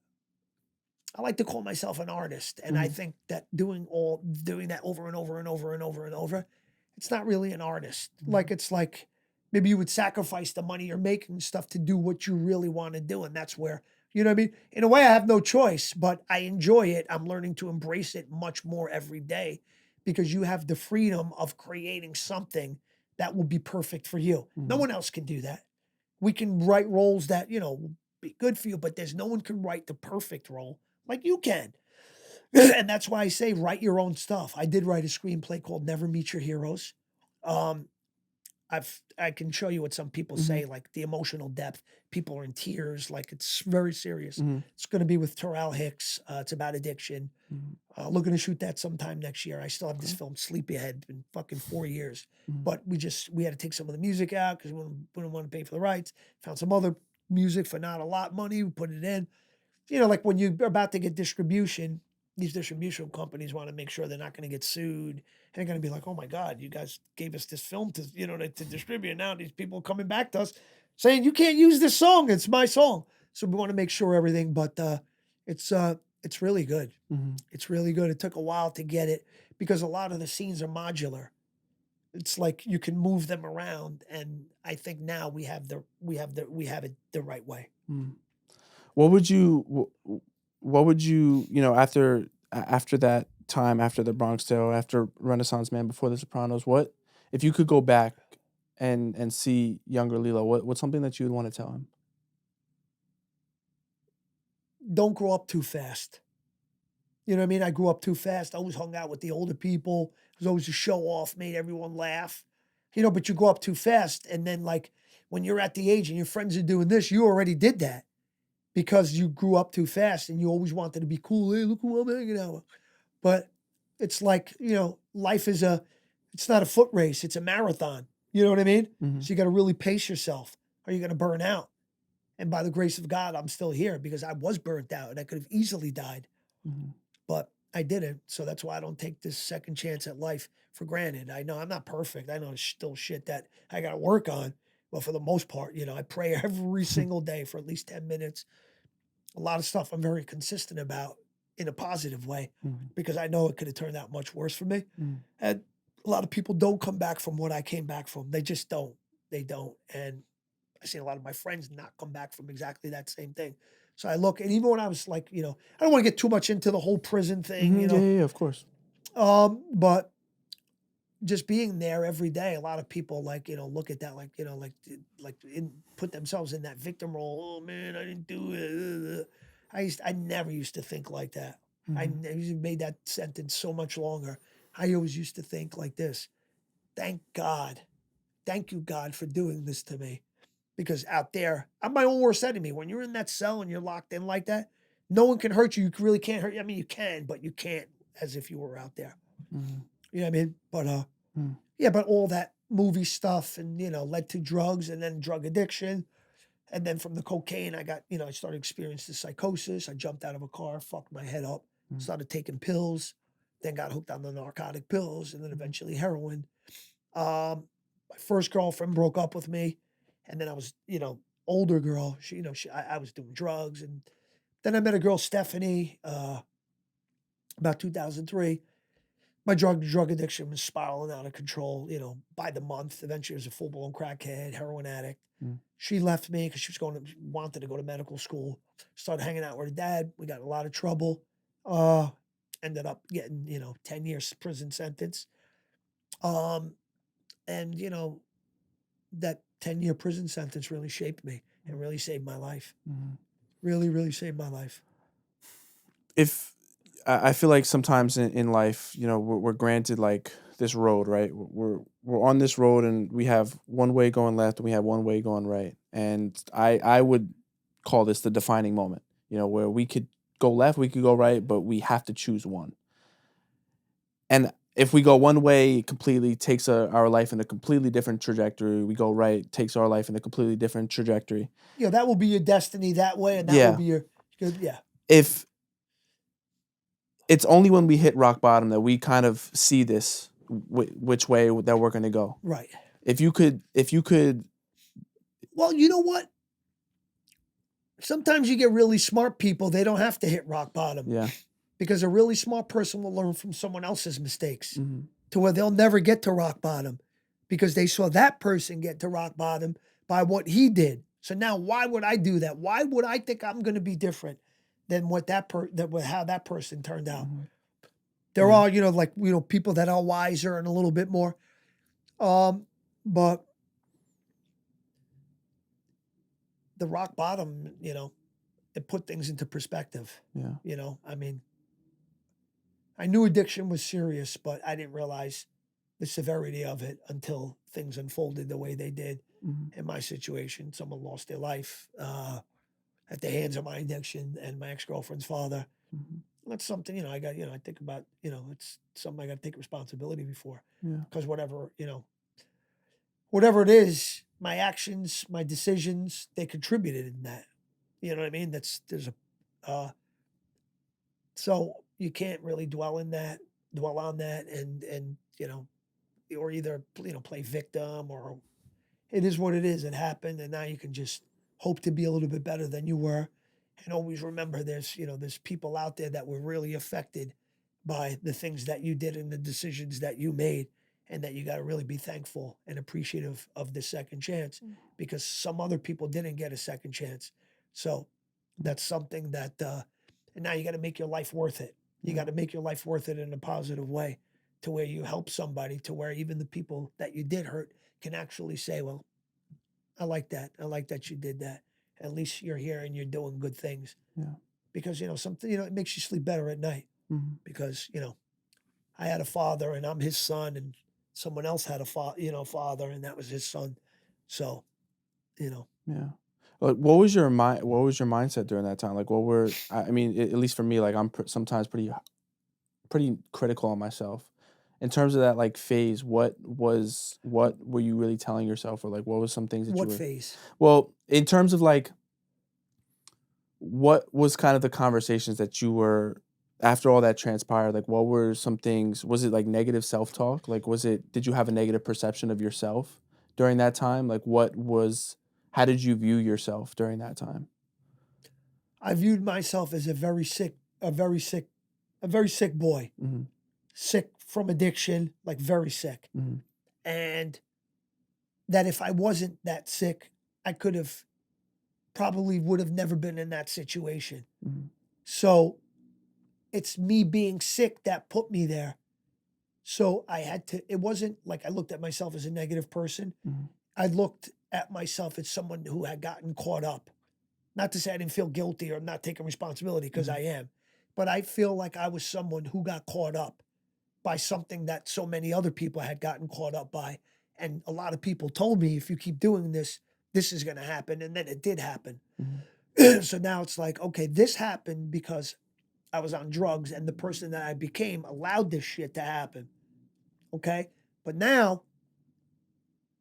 I like to call myself an artist. And I mhm, think that doing that over and over and over and over and over, it's not really an artist. mhm, Like, it's like maybe you would sacrifice the money you're making stuff to do what you really want to do. And that's where, you know what I mean? In a way, I have no choice, but I enjoy it. I'm learning to embrace it much more every day, because you have the freedom of creating something that will be perfect for you. No mhm, one else can do that. We can write roles that, will be good for you, but there's no one can write the perfect role like you can. And that's why I say write your own stuff. I did write a screenplay called Never Meet Your Heroes. Um, I can show you what some people mhm, say, like the emotional depth. People are in tears, like it's very serious. mhm, It's going to be with Terrell Hicks. It's about addiction. mhm, Looking to shoot that sometime next year. I still have this okay, film Sleepyhead, been fucking 4 years, mhm, but we had to take some of the music out because we didn't want to pay for the rights. Found some other music for not a lot of money. We put it in. Like when you're about to get distribution, these distribution companies want to make sure they're not going to get sued. And they're going to be like, oh my God, you guys gave us this film to, to distribute. Now these people are coming back to us saying, you can't use this song. It's my song. So we want to make sure everything, but it's really good. Mhm. It's really good. It took a while to get it because a lot of the scenes are modular. It's like you can move them around. And I think now we have it the right way. Mm. What would you, after that time, after the Bronx Tale, after Renaissance Man, before the Sopranos, what if you could go back and see younger Lillo? What's something that you would want to tell him? Don't grow up too fast. You know what I mean? I grew up too fast. I always hung out with the older people. It was always a show off, made everyone laugh. But you grow up too fast. And then, like, when you're at the age and your friends are doing this, you already did that because you grew up too fast and you always wanted to be cool. Hey, look who I'm hanging out with. But it's like, life is it's not a foot race, it's a marathon. You know what I mean? Mhm. So you got to really pace yourself or you're going to burn out. And by the grace of God, I'm still here because I was burnt out and I could have easily died. Mhm. But I didn't. So that's why I don't take this second chance at life for granted. I know I'm not perfect. I know there's still shit that I got to work on. But for the most part, I pray every single day for at least 10 minutes. A lot of stuff I'm very consistent about in a positive way Mhm. because I know it could have turned out much worse for me. Mhm. And a lot of people don't come back from what I came back from. They just don't. They don't. And I see a lot of my friends not come back from exactly that same thing. So I look, and even when I was like, I don't want to get too much into the whole prison thing, Mhm. Yeah, of course. but just being there every day, a lot of people look at that put themselves in that victim role. Oh man, I didn't do it. I never used to think like that. I Mhm. never made that sentence so much longer. I always used to think like this. Thank God. Thank you, God, for doing this to me. Because out there, I'm my own worst enemy. When you're in that cell and you're locked in like that, no one can hurt you. You really can't hurt you. I mean, you can, but you can't as if you were out there. Mhm. You know what I mean? But Mhm. yeah, but all that movie stuff and led to drugs and then drug addiction. And then from the cocaine, I got, I started experiencing psychosis. I jumped out of a car, fucked my head up, Mhm. started taking pills, then got hooked on the narcotic pills, and then eventually heroin. My first girlfriend broke up with me, and then I was, older girl. I was doing drugs, and then I met a girl, Stephanie, about 2003. My drug addiction was spiraling out of control. By the month, eventually, I was a full blown crackhead, heroin addict. Mhm. She left me because wanted to go to medical school. Started hanging out with her dad. We got in a lot of trouble. Ended up getting 10 years prison sentence. And that 10-year prison sentence really shaped me and really saved my life. Mhm. Really, really saved my life. If I feel like sometimes in life, we're granted like this road, right? We're on this road and we have one way going left and we have one way going right. And I would call this the defining moment, where we could go left, we could go right, but we have to choose one. And if we go one way, it completely takes our life in a completely different trajectory. We go right, takes our life in a completely different trajectory. That will be your destiny that way, and that will be your yeah. If it's only when we hit rock bottom that we kind of see this which way that we're going to go. Right. If you could. Well, you know what? Sometimes you get really smart people. They don't have to hit rock bottom. Yeah. Because a really smart person will learn from someone else's mistakes Mm-hmm. to where they'll never get to rock bottom because they saw that person get to rock bottom by what he did. So now, why would I do that? Why would I think I'm going to be different than how that person turned out? Mm-hmm. There are, people that are wiser and a little bit more. But the rock bottom, it put things into perspective. Yeah. I mean, I knew addiction was serious, but I didn't realize the severity of it until things unfolded the way they did. Mm-hmm. In my situation, someone lost their life at the hands of my addiction and my ex-girlfriend's father. Mm-hmm. That's something, I got, I think about, it's something I got to take responsibility before. Yeah. Because whatever it is, my actions, my decisions, they contributed in that. You know what I mean? So you can't really dwell on that, and or either play victim, or it is what it is. It happened, and now you can just hope to be a little bit better than you were, and always remember there's people out there that were really affected by the things that you did and the decisions that you made, and that you got to really be thankful and appreciative of the second chance, because some other people didn't get a second chance. So that's something that, and now you got to make your life worth it. You got to make your life worth it in a positive way, to where you help somebody, to where even the people that you did hurt can actually say, well, I like that. I like that you did that. At least you're here and you're doing good things. Yeah. Because, something, it makes you sleep better at night. Mhm. Because, I had a father and I'm his son, and someone else had a father and that was his son. So, Yeah. Like, what was your mindset during that time? Like, what were I mean, at least for me, like I'm sometimes pretty critical on myself. In terms of that like phase, what were you really telling yourself, or like what was some things that you what were phase? well, in terms of like what was kind of the conversations that you were after all that transpired, like what were some things, was it like negative self-talk? Like did you have a negative perception of yourself during that time? Like how did you view yourself during that time? I viewed myself as a very sick, a very sick boy, Mm-hmm. sick from addiction, like very sick. Mm-hmm. And that if I wasn't that sick, I could have probably would have never been in that situation. Mm-hmm. So it's me being sick that put me there. So I had to, it wasn't like I looked at myself as a negative person. Mm-hmm. I looked at myself as someone who had gotten caught up. Not to say I didn't feel guilty or not taking responsibility, because I am, but I feel like I was someone who got caught up by something that so many other people had gotten caught up by. And a lot of people told me, if you keep doing this, this is going to happen. And then it did happen. Mm-hmm. So now it's like, okay, this happened because I was on drugs, and the person that I became allowed this shit to happen. Okay. But now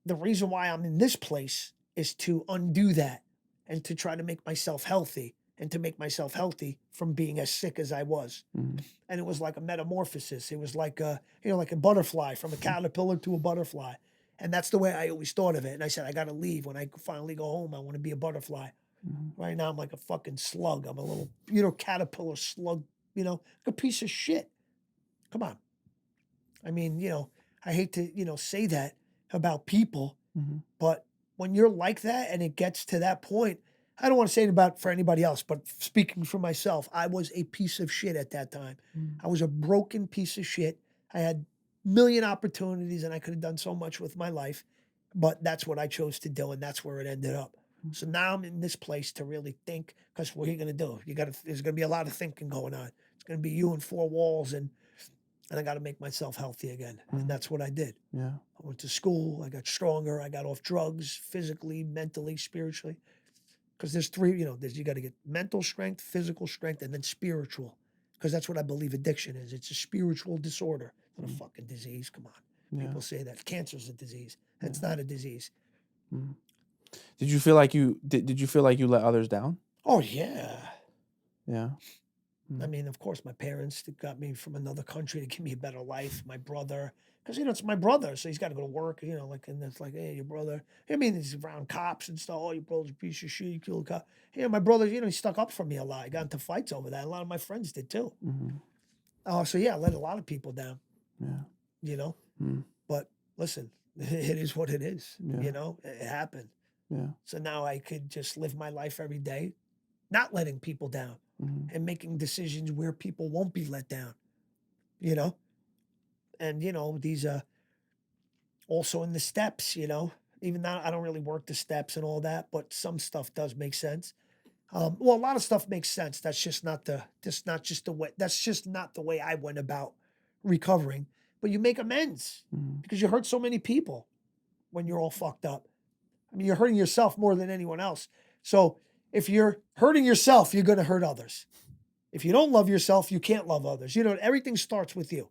the reason why I'm in this place is to undo that, and to try to make myself healthy, and to make myself healthy from being as sick as I was. Mm-hmm. And it was like a metamorphosis. It was like like a butterfly, from a caterpillar to a butterfly. And that's the way I always thought of it. And I said, I got to leave. When I finally go home, I want to be a butterfly. Mm-hmm. Right now, I'm like a fucking slug. I'm a little, caterpillar slug, like a piece of shit. Come on. I mean, I hate to, say that about people, Mm-hmm. but when you're like that and it gets to that point, I don't want to say it about for anybody else, but speaking for myself, I was a piece of shit at that time. I was a broken piece of shit. I had million opportunities and I could have done so much with my life, but that's what I chose to do, and that's where it ended up. So now I'm in this place to really think, because what are you going to do? There's going to be a lot of thinking going on. It's going to be you and four walls, and I got to make myself healthy again. And that's what I did. Yeah. I went to school. I got stronger. I got off drugs, physically, mentally, spiritually. Because there's three, you got to get mental strength, physical strength, and then spiritual. Because that's what I believe addiction is. It's a spiritual disorder, not a fucking disease. Come on. Yeah. People say that cancer's a disease. It's not a disease. Mm-hmm. Did you feel like did you feel like you let others down? Oh, yeah. Yeah. I mean, of course, my parents that got me from another country to give me a better life. My brother, because it's my brother, so he's got to go to work. And it's like, hey, your brother. I mean, he's around cops and stuff. Oh, your brother's a piece of shit. You killed a cop. My brother, he stuck up for me a lot. I got into fights over that. A lot of my friends did too. So yeah, I let a lot of people down. Yeah. But listen, it is what it is. Yeah. It happened. Yeah. So now I could just live my life every day, not letting people down, and making decisions where people won't be let down. And these also in the steps, even though I don't really work the steps and all that, but some stuff does make sense. Well, a lot of stuff makes sense. That's just not the way. That's just not the way I went about recovering. But you make amends because you hurt so many people when you're all fucked up. I mean, you're hurting yourself more than anyone else. So if you're hurting yourself, you're going to hurt others. If you don't love yourself, you can't love others. Everything starts with you.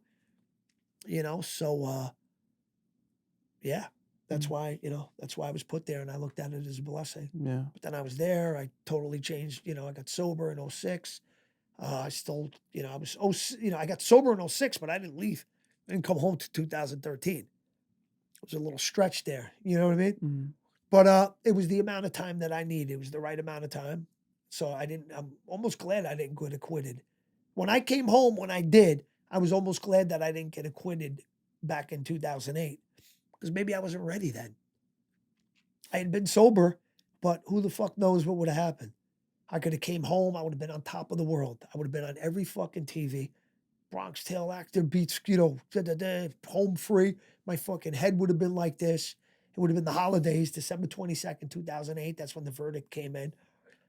So yeah, that's why I was put there, and I looked at it as a blessing. Yeah. But then I was there. I totally changed. I got sober in 06. I still, I got sober in 06, but I didn't leave. I didn't come home to 2013. It was a little stretch there. You know what I mean? Mhm. But it was the amount of time that I needed. It was the right amount of time. So I'm almost glad I didn't get acquitted. When I came home, when I did, I was almost glad that I didn't get acquitted back in 2008 because maybe I wasn't ready then. I had been sober, but who the fuck knows what would have happened? I could have came home. I would have been on top of the world. I would have been on every fucking TV. Bronx Tale actor beats, home free. My fucking head would have been like this. It would have been the holidays, December 22nd, 2008. That's when the verdict came in.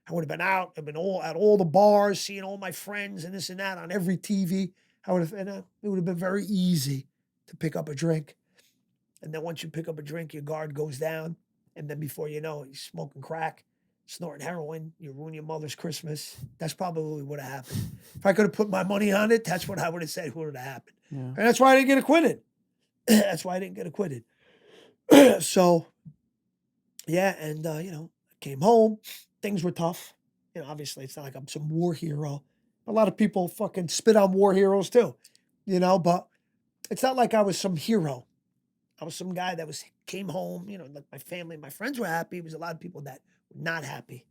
I would have been out. I've been at all the bars, seeing all my friends and this and that on every TV. It would have been very easy to pick up a drink. And then once you pick up a drink, your guard goes down. And then before you know it, you're smoking crack, snorting heroin, you ruin your mother's Christmas. That's probably what would have happened. If I could have put my money on it, that's what I would have said would have happened. Yeah. And that's why I didn't get acquitted. That's why I didn't get acquitted. So, yeah, and, came home. Things were tough. Obviously, it's not like I'm some war hero. A lot of people fucking spit on war heroes too, but it's not like I was some hero. I was some guy that came home, like my family, my friends were happy. There was a lot of people that were not happy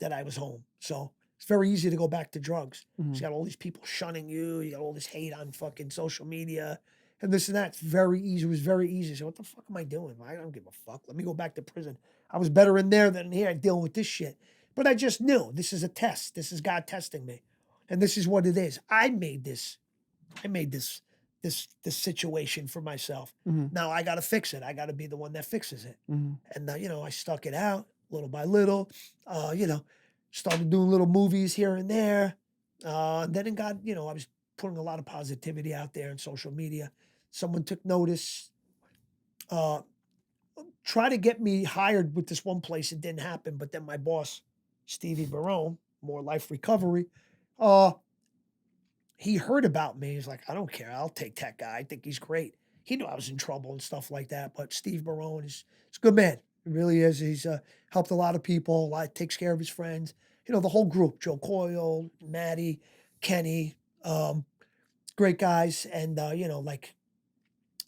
that I was home. So it's very easy to go back to drugs. Mhm. You got all these people shunning you. You got all this hate on fucking social media and this and that. It's very easy. It was very easy. So what the fuck am I doing? I don't give a fuck. Let me go back to prison. I was better in there than here dealing with this shit. But I just knew this is a test. This is God testing me. And this is what it is. I made this situation for myself. Mhm. Now I got to fix it. I got to be the one that fixes it. Mhm. And I stuck it out little by little. Started doing little movies here and there. Then it got, I was putting a lot of positivity out there on social media. Someone took notice. Try to get me hired with this one place. It didn't happen. But then my boss, Stevie Barone, More Life Recovery, he heard about me. He's like, I don't care. I'll take that guy. I think he's great. He knew I was in trouble and stuff like that. But Steve Barone he's a good man. He really is. He's helped a lot of people. Takes care of his friends. The whole group: Joe Coyle, Maddie, Kenny, great guys. And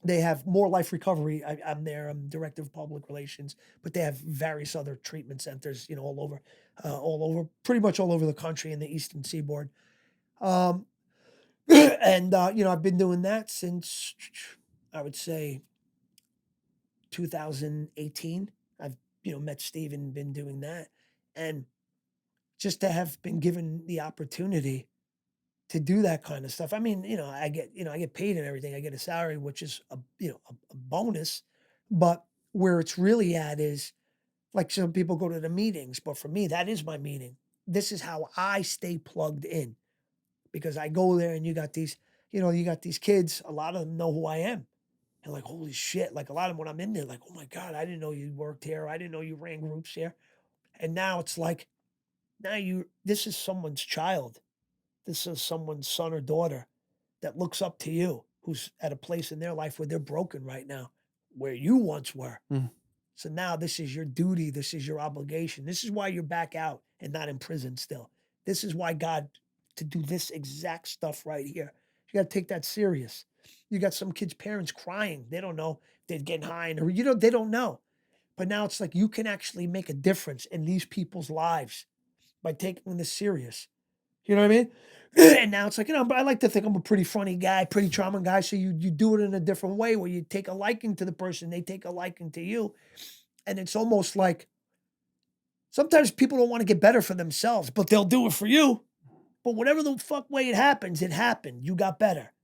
they have More Life Recovery. I'm there. I'm director of public relations, but they have various other treatment centers. All over, pretty much all over the country in the Eastern Seaboard. And I've been doing that since I would say 2018. I've met Steve and been doing that, and just to have been given the opportunity to do that kind of stuff. I mean, I get paid and everything. I get a salary, which is a bonus, but where it's really at is like some people go to the meetings, but for me, that is my meeting. This is how I stay plugged in because I go there and you got these kids, a lot of them know who I am. And like, holy shit, like a lot of them when I'm in there, like, oh my God, I didn't know you worked here. I didn't know you ran groups here. And now it's like, this is someone's child. This is someone's son or daughter that looks up to you, who's at a place in their life where they're broken right now, where you once were. Mm. So now this is your duty. This is your obligation. This is why you're back out and not in prison still. This is why God to do this exact stuff right here. You got to take that serious. You got some kids' parents crying. They don't know if they're getting high or they don't know. But now it's like you can actually make a difference in these people's lives by taking this serious. You know what I mean? And now it's like, I like to think I'm a pretty funny guy, pretty charming guy. So you do it in a different way where you take a liking to the person, they take a liking to you. And it's almost like sometimes people don't want to get better for themselves, but they'll do it for you. But whatever the fuck way it happened. You got better.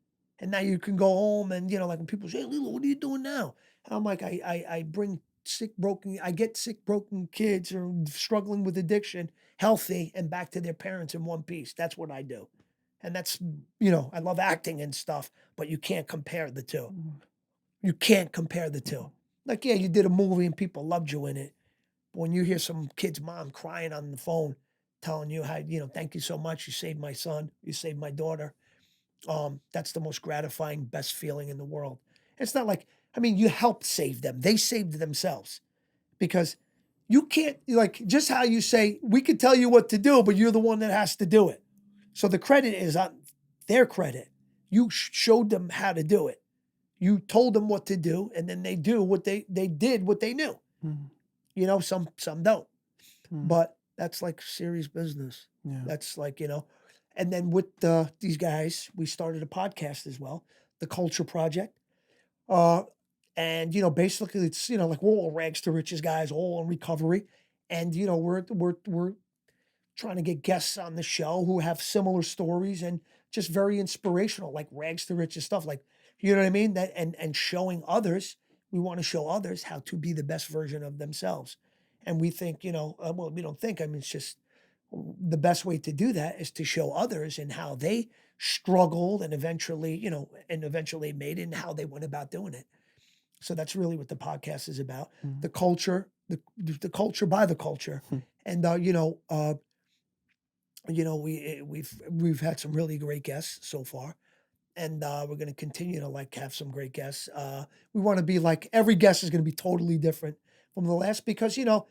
And now you can go home and, like when people say, hey, Lillo, what are you doing now? And I'm like, I get sick, broken kids or struggling with addiction, healthy and back to their parents in one piece. That's what I do. And that's, I love acting and stuff, but you can't compare the two. You can't compare the two. Like, yeah, you did a movie and people loved you in it. But when you hear some kid's mom crying on the phone, telling you how, thank you so much. You saved my son. You saved my daughter. That's the most gratifying, best feeling in the world. It's not like, you helped save them. They saved themselves because you can't, like, just how you say, we could tell you what to do, but you're the one that has to do it. So the credit is on their credit. You showed them how to do it. You told them what to do, and then they do what they did what they knew. Mhm. You know, some don't. Mhm. But that's like serious business. Yeah. That's like, you know. And then with these guys, we started a podcast as well, the Kulture Project. And, you know, basically it's, you know, like we're all rags to riches guys, all in recovery. And, you know, we're trying to get guests on the show who have similar stories and just very inspirational, like rags to riches stuff. Like, you know what I mean? That and showing others, we want to show others how to be the best version of themselves. And we think, you know, well, we don't think, I mean, it's just the best way to do that is to show others and how they struggled and eventually, you know, and eventually made it and how they went about doing it. So that's really what the podcast is about. Mhm. The culture, the culture by the culture. Hmm. And we've had some really great guests so far, and we're going to continue to like have some great guests. We want to be like every guest is going to be totally different from the last because you know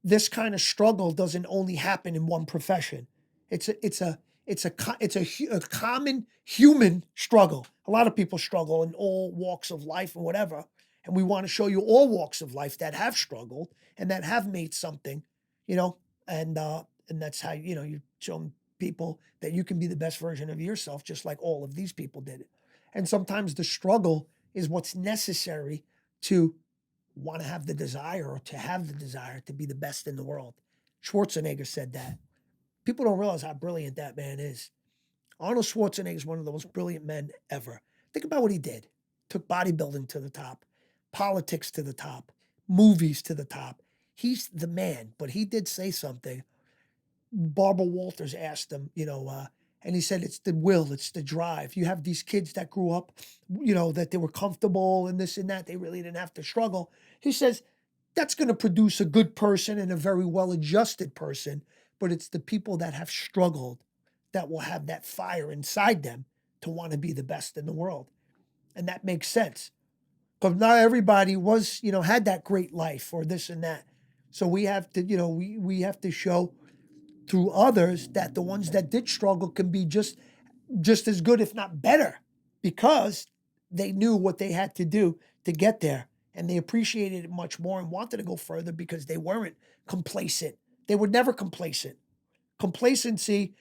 this kind of struggle doesn't only happen in one profession. It's a common human struggle. A lot of people struggle in all walks of life and whatever, and we want to show you all walks of life that have struggled and that have made something, you know, and that's how you know you show people that you can be the best version of yourself, just like all of these people did it. And sometimes the struggle is what's necessary to want to have the desire or to have the desire to be the best in the world. Schwarzenegger said that. People don't realize how brilliant that man is. Arnold Schwarzenegger is one of the most brilliant men ever. Think about what he did. Took bodybuilding to the top, politics to the top, movies to the top. He's the man, but he did say something. Barbara Walters asked him, and he said, it's the will, it's the drive. You have these kids that grew up, you know, that they were comfortable and this and that. They really didn't have to struggle. He says, that's going to produce a good person and a very well adjusted person. But it's the people that have struggled that will have that fire inside them to want to be the best in the world. And that makes sense because not everybody was, you know, had that great life or this and that. So we have to, you know, we have to show through others that the ones that did struggle can be just as good, if not better, because they knew what they had to do to get there. And they appreciated it much more and wanted to go further because they weren't complacent. They were never complacent. Complacency,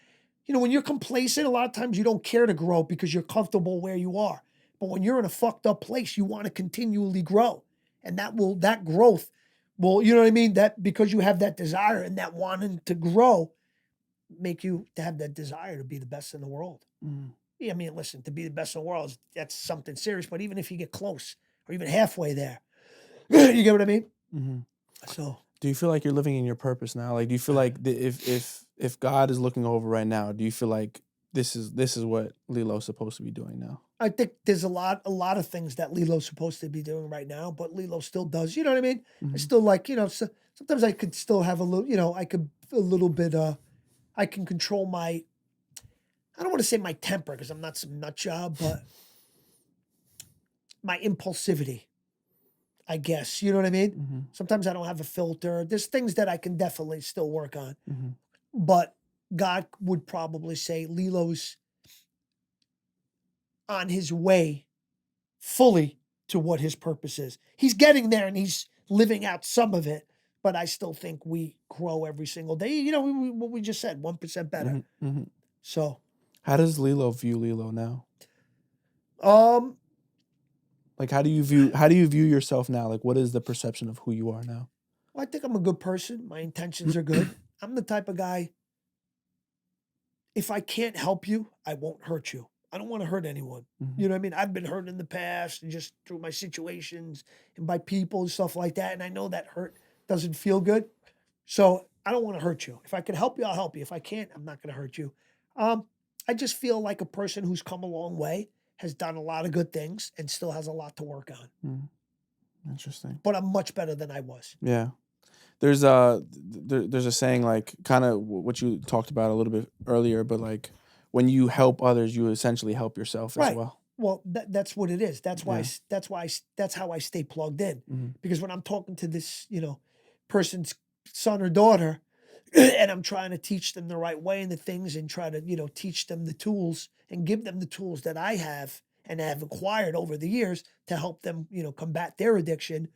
you know, when you're complacent, a lot of times you don't care to grow because you're comfortable where you are. But when you're in a fucked up place, you want to continually grow. And that growth will, you know what I mean? That because you have that desire and that wanting to grow, make you to have that desire to be the best in the world. Mhm. Yeah, I mean, listen, to be the best in the world, that's something serious. But even if you get close or even halfway there, you get what I mean? Mhm. So, Do you feel like you're living in your purpose now? Like, do you feel like if God is looking over right now, do you feel like this is what Lillo's supposed to be doing now? I think there's a lot of things that Lilo's supposed to be doing right now, but Lilo still does. You know what I mean? I Mhm. still like, you know, so, sometimes I could still have a little, you know, I could a little bit, I can control my, I don't want to say my temper because I'm not some nut job, but my impulsivity, I guess. You know what I mean? Mhm. Sometimes I don't have a filter. There's things that I can definitely still work on, Mhm. but God would probably say Lilo's on his way fully to what his purpose is. He's getting there and he's living out some of it, but I still think we grow every single day. You know, what we just said, 1% better. Mhm. Mhm. So, How does Lillo view Lillo now? um, Like, how do you view yourself now? Like, what is the perception of who you are now? well, I think I'm a good person. My intentions are good. I'm the type of guy, if I can't help you, I won't hurt you. I don't want to hurt anyone. Mhm. You know what I mean? I've been hurt in the past and just through my situations and by people and stuff like that. And I know that hurt doesn't feel good. So I don't want to hurt you. If I can help you, I'll help you. If I can't, I'm not going to hurt you. I just feel like a person who's come a long way, has done a lot of good things, and still has a lot to work on. Mm. Interesting. But I'm much better than I was. Yeah. There's there's a saying, like, kind of what you talked about a little bit earlier, but like when you help others, you essentially help yourself as Right. well. Well, that's what it is. That's why. Yeah. That's how I stay plugged in. Mhm. Because when I'm talking to this, you know, person's son or daughter, and I'm trying to teach them the right way and the things and try to, teach them the tools and give them the tools that I have and have acquired over the years to help them, combat their addiction.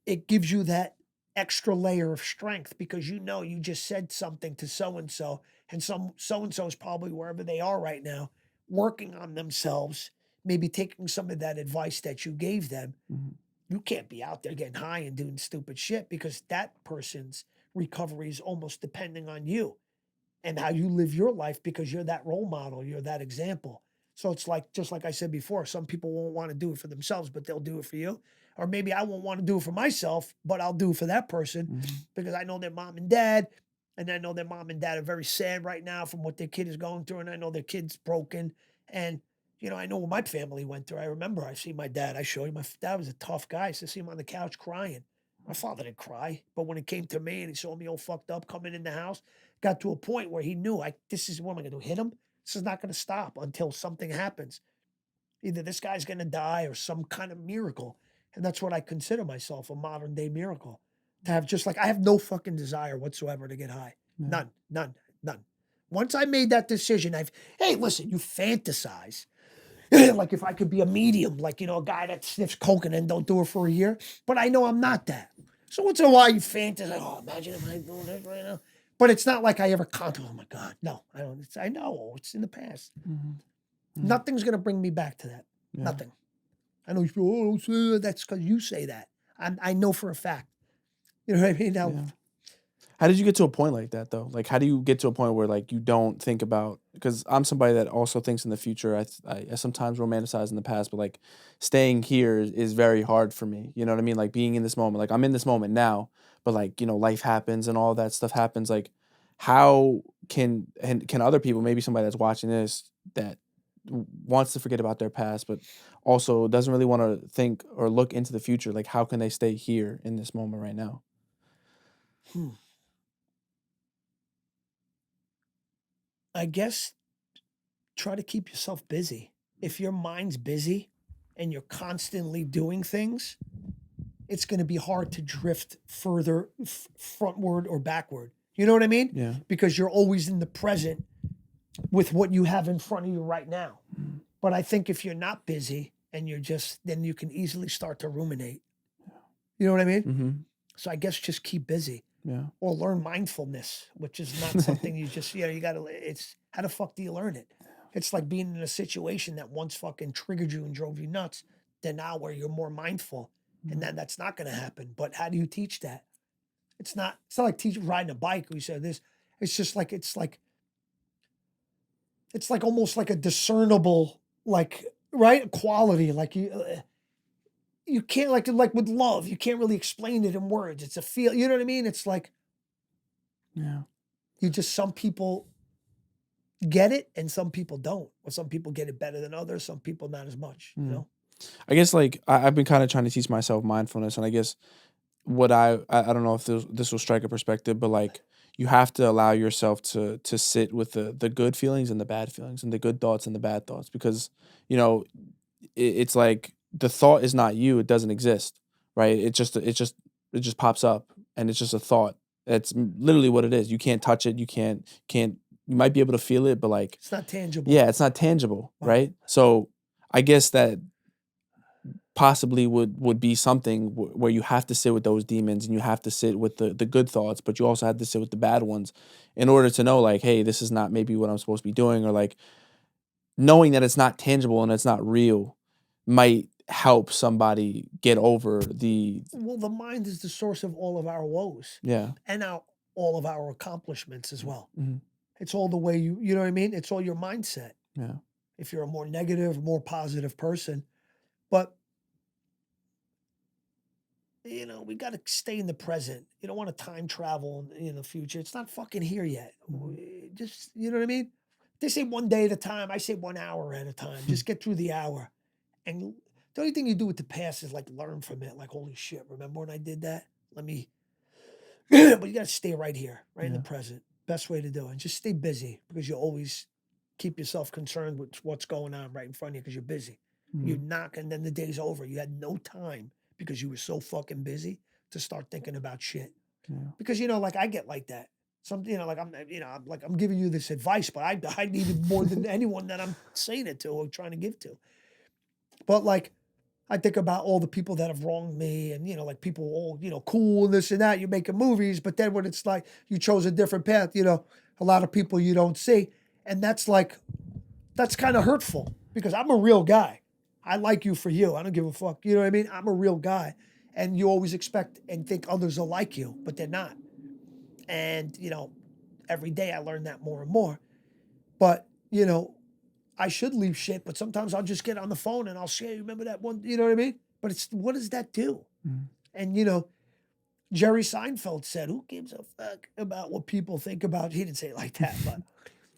It gives you that extra layer of strength because you just said something to so and so and so is probably wherever they are right now, working on themselves, maybe taking some of that advice that you gave them. Mhm. You can't be out there getting high and doing stupid shit because that person's recovery is almost depending on you and how you live your life because you're that role model, you're that example. So it's like, just like I said before, some people won't want to do it for themselves, but they'll do it for you. Or maybe I won't want to do it for myself, but I'll do it for that person Mhm. because I know their mom and dad. And I know their mom and dad are very sad right now from what their kid is going through. And I know their kid's broken. And, I know what my family went through. I remember I see my dad. I show you my dad was a tough guy. I used to see him on the couch crying. My father didn't cry. But when it came to me and he saw me all fucked up coming in the house, got to a point where he knew, this is what am I going to do? Hit him? This is not going to stop until something happens. Either this guy's going to die or some kind of miracle. And that's what I consider myself, a modern day miracle. To have I have no fucking desire whatsoever to get high. Yeah. None, none, none. Once I made that decision, hey, listen, you fantasize. Like if I could be a medium, like, a guy that sniffs coke and then don't do it for a year. But I know I'm not that. So once in a while you fantasize, oh, imagine if I do this right now. But it's not like I ever contemplate, oh my God, no, I don't. I know it's in the past. Mhm. Mhm. Nothing's going to bring me back to that. Yeah. Nothing. I know you feel, oh, don't say that. That's because you say that. I know for a fact. You know what I mean? Now, Yeah. How did you get to a point like that though? Like, how do you get to a point where like you don't think about? Because I'm somebody that also thinks in the future. I sometimes romanticize in the past, but like staying here is very hard for me. You know what I mean? Like being in this moment. Like I'm in this moment now, but like life happens and all that stuff happens. Like, how can other people, maybe somebody that's watching this that wants to forget about their past, but also doesn't really want to think or look into the future, like how can they stay here in this moment right now? hmm, I guess try to keep yourself busy. If your mind's busy and you're constantly doing things, it's going to be hard to drift further frontward or backward. You know what I mean? Yeah. Because you're always in the present with what you have in front of you right now. Mhm. But I think if you're not busy and then you can easily start to ruminate. You know what I mean? Mm-hmm. So I guess just keep busy Yeah. or learn mindfulness, which is not something you just, you got to, it's how the fuck do you learn it? It's like being in a situation that once fucking triggered you and drove you nuts. Then now where you're more mindful and then that's not going to happen. But how do you teach that? It's not like riding a bike. We said this, it's just like, it's like almost like a discernible, like, right, quality. Like you can't like with love, you can't really explain it in words. It's a feel, you know what I mean? It's like Yeah. some people get it and some people don't. Or some people get it better than others, some people not as much, you Mm. know? I guess like I've been kind of trying to teach myself mindfulness, and I guess what I don't know if this will strike a perspective, but like you have to allow yourself to sit with the good feelings and the bad feelings and the good thoughts and the bad thoughts because you know it's like the thought is not you; it doesn't exist, right? It just pops up and it's just a thought. That's literally what it is. You can't touch it. You can't. You might be able to feel it, but like It's not tangible. yeah, it's not tangible, Right. right? So I guess that possibly would be something where you have to sit with those demons and you have to sit with the good thoughts, but you also have to sit with the bad ones in order to know like, hey, this is not maybe what I'm supposed to be doing, or like knowing that it's not tangible and it's not real might help somebody get over the Well, the mind is the source of all of our woes yeah. and all of our accomplishments as well. Hmm. It's all the way you know what I mean? It's all your mindset. Yeah. If you're a more negative, more positive person. But we got to stay in the present. You don't want to time travel in the future. It's not fucking here yet. Just, you know what I mean? They say one day at a time. I say 1 hour at a time. Just get through the hour. And the only thing you do with the past is like learn from it. Like, holy shit, remember when I did that? But you got to stay right here, right in the Yeah. present. Best way to do it. And just stay busy because you always keep yourself concerned with what's going on right in front of you because you're busy. You're Mhm. not, and then the day's over. You had no time because you were so fucking busy to start thinking about shit. Because, like I get like that. Some, like I'm giving you this advice, but I need it more than anyone that I'm saying it to or trying to give to. But like, I think about all the people that have wronged me and, like people all, cool and this and that, you're making movies, but then when it's like you chose a different path, a lot of people you don't see. And that's kind of hurtful because I'm a real guy. I like you for you. I don't give a fuck. You know what I mean? I'm a real guy. And you always expect and think others are like you, but they're not. And, every day I learn that more and more. But, I should leave shit, but sometimes I'll just get on the phone and I'll say, remember that one, you know what I mean? But what does that do? And, Jerry Seinfeld said, who gives a fuck about what people think about? He didn't say it like that, but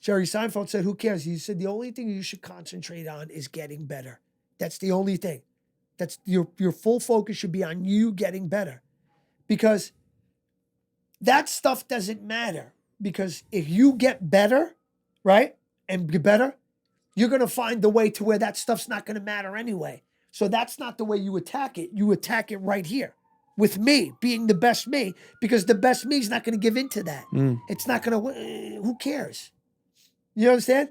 Jerry Seinfeld said, who cares? He said, the only thing you should concentrate on is getting better. That's the only thing. That's your full focus should be on you getting better. Because that stuff doesn't matter. Because if you get better, right, and get better, you're going to find the way to where that stuff's not going to matter anyway. So that's not the way you attack it. You attack it right here with me, being the best me, because the best me is not going to give into that. It's not going to, who cares? You understand?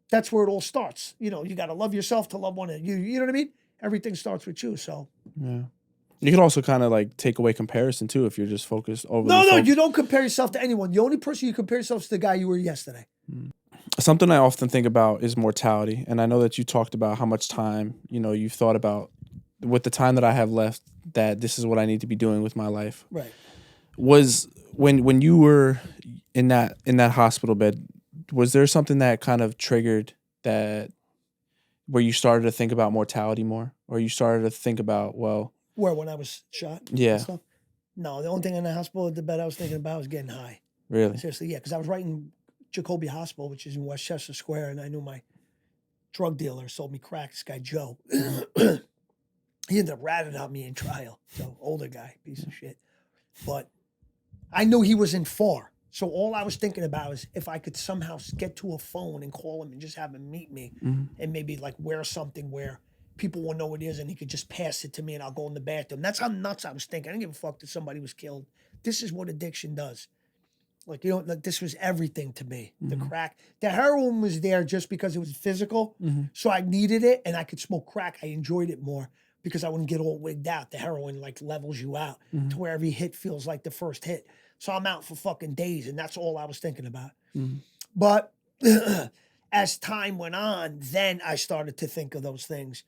That's where it all starts. You got to love yourself to love one another. You know what I mean? Everything starts with you, so. Yeah. You can also kind of like take away comparison too if you're just focused over. No, you don't compare yourself to anyone. The only person you compare yourself to the guy you were yesterday. Something I often think about is mortality. And I know that you talked about how much time, you've thought about with the time that I have left, that this is what I need to be doing with my life. Right. Was when you were in that hospital bed, was there something that kind of triggered that where you started to think about mortality more? Or you started to think about, where, when I was shot? Yeah. And stuff? No, the only thing in the hospital at the bed I was thinking about was getting high. Really? Seriously, yeah, because I was right in Jacoby Hospital, which is in Westchester Square, and I knew my drug dealer sold me crack, this guy Joe. He ended up ratting on me in trial. So, older guy, piece of shit. But I knew he wasn't far. So all I was thinking about is if I could somehow get to a phone and call him and just have him meet me and maybe like wear something where people will know what it is and he could just pass it to me and I'll go in the bathroom. That's how nuts I was thinking. I didn't give a fuck that somebody was killed. This is what addiction does. Like, like this was everything to me. The crack. The heroin was there just because it was physical. So I needed it and I could smoke crack. I enjoyed it more because I wouldn't get all wigged out. The heroin like levels you out to where every hit feels like the first hit. So I'm out for fucking days and that's all I was thinking about. But as time went on, then I started to think of those things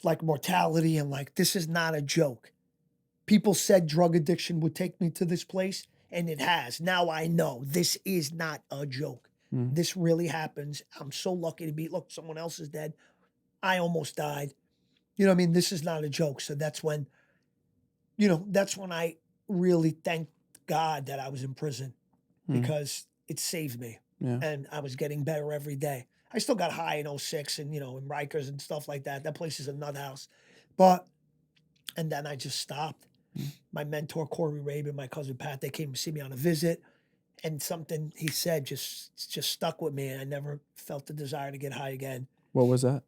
like mortality and like, this is not a joke. People said drug addiction would take me to this place. And it has. Now I know this is not a joke. This really happens. I'm so lucky to be, look, someone else is dead. I almost died. You know what I mean? This is not a joke. So that's when, that's when I really thank God that I was in prison because it saved me. Yeah. And I was getting better every day. I still got high in 06 and, in Rikers and stuff like that. That place is a nut house. And then I just stopped. My mentor, Corey Rabin, my cousin Pat, they came to see me on a visit. And something he said just stuck with me. And I never felt the desire to get high again. What was that?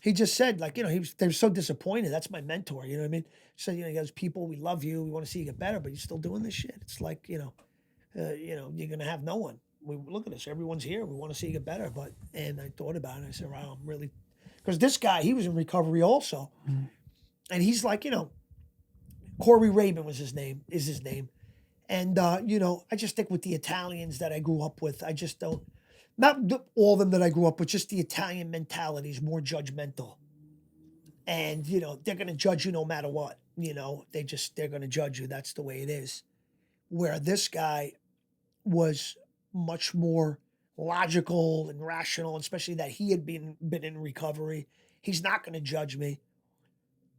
He just said, like, they were so disappointed. That's my mentor, you know what I mean? He said, he goes, people, we love you. We want to see you get better, but you're still doing this shit. It's like, you're going to have no one. We look at us. Everyone's here. We want to see you get better. And I thought about it. I said, wow, I'm really, because this guy, he was in recovery also. And he's like, Corey Rabin is his name. And, I just stick with the Italians that I grew up with. I just don't, not all of them that I grew up with, just the Italian mentality is more judgmental. And, they're going to judge you no matter what. They're going to judge you. That's the way it is. Where this guy was much more logical and rational, especially that he had been in recovery. He's not going to judge me.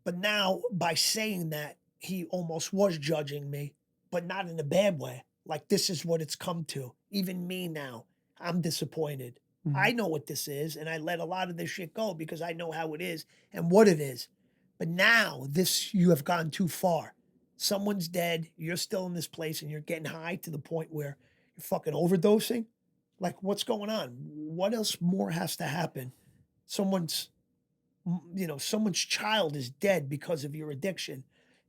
But now, by saying that, he almost was judging me, but not in a bad way. Like, this is what it's come to. Even me now, I'm disappointed. I know what this is, and I let a lot of this shit go because I know how it is and what it is. But now, you have gone too far. Someone's dead, you're still in this place, and you're getting high to the point where you're fucking overdosing. Like, what's going on? What else more has to happen? Someone's child is dead because of your addiction.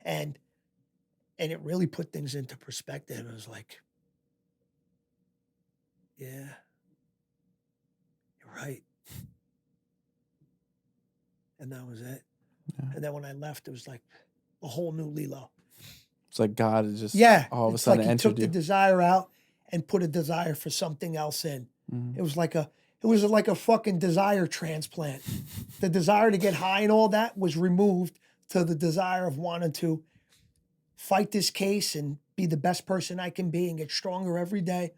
And And it really put things into perspective. I was like, yeah, you're right. And that was it. Yeah. And then when I left, it was like a whole new Lilo. It's like God is just Yeah, all of a it's like sudden he entered took the you. desire out and put a desire for something else in. Mhm. It was like a fucking desire transplant. The desire to get high and all that was removed to the desire of wanting to fight this case and be the best person I can be and get stronger every day.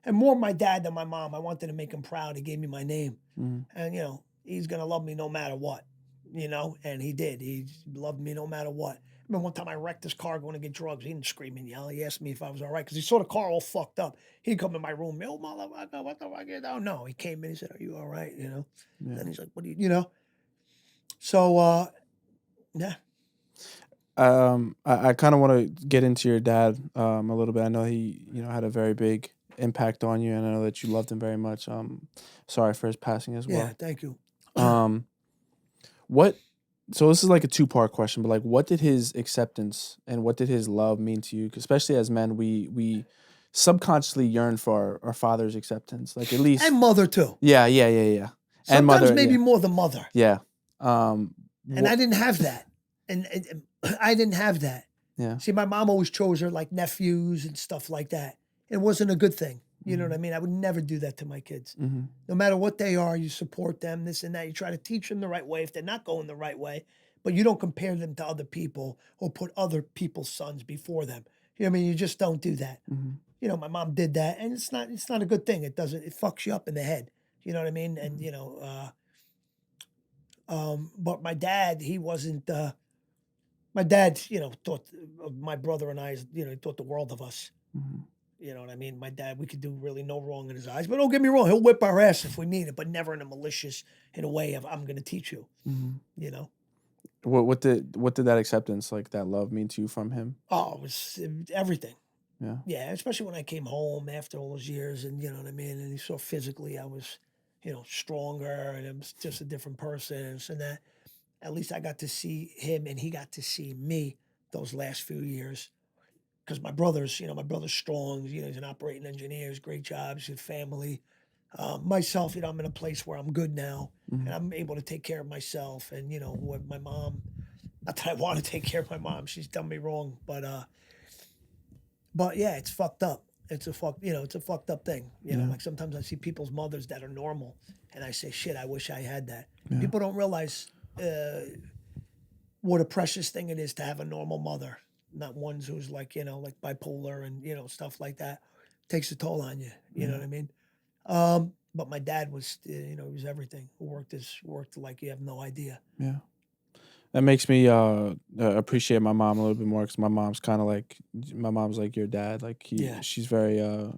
And more my dad than my mom. I wanted to make him proud. He gave me my name. Mhm. And, he's going to love me no matter what, and he did. He loved me no matter what. I remember one time I wrecked his car going to get drugs. He didn't scream and yell. He asked me if I was all right because he saw the car all fucked up. He'd come in my room, yo, motherfucker, what the fuck? Oh, no. He came in, he said, are you all right? Yeah. And then he's like, what do you. So, yeah. I kind of want to get into your dad a little bit. I know he, had a very big impact on you, and I know that you loved him very much. Sorry for his passing as well. Yeah, thank you. What? So this is like a two-part question, but like, what did his acceptance and what did his love mean to you? 'Cause especially as men, we subconsciously yearn for our father's acceptance, like at least. And mother, too. Yeah. Sometimes And mother, maybe yeah. more the mother. Yeah. And I didn't have that. And I didn't have that. Yeah. See, my mom always chose her like nephews and stuff like that. It wasn't a good thing. You know what I mean? I would never do that to my kids. Mm-hmm. No matter what they are, you support them, this and that. You try to teach them the right way if they're not going the right way, but you don't compare them to other people or put other people's sons before them. You know what I mean? You just don't do that. Mm-hmm. My mom did that, and it's not a good thing. It fucks you up in the head. You know what I mean? And but my dad, he wasn't. My dad, thought of my brother and I, he thought the world of us. Mm-hmm. You know what I mean? My dad, we could do really no wrong in his eyes. But don't get me wrong, he'll whip our ass if we need it, but never in a malicious, in a way of, I'm going to teach you, Mm-hmm. What did that acceptance, like that love, mean to you from him? Oh, it was everything. Yeah. Yeah, especially when I came home after all those years and, you know what I mean? And he saw physically I was, stronger and I was just a different person and so that. At least I got to see him and he got to see me those last few years. Because my brother's strong. He's an operating engineer. He's great job. He's a family. Myself, I'm in a place where I'm good now, and I'm able to take care of myself. And with my mom, not that I want to take care of my mom. She's done me wrong, but yeah, it's fucked up. It's a fucked up thing. Like sometimes I see people's mothers that are normal, and I say, shit, I wish I had that. Yeah. People don't realize what a precious thing it is to have a normal mother. Not ones who's like, like bipolar and, stuff like that. Takes a toll on you. You know what I mean? But my dad was, he was everything. Worked like you have no idea. Yeah. That makes me appreciate my mom a little bit more because my mom's like your dad. Like she's very I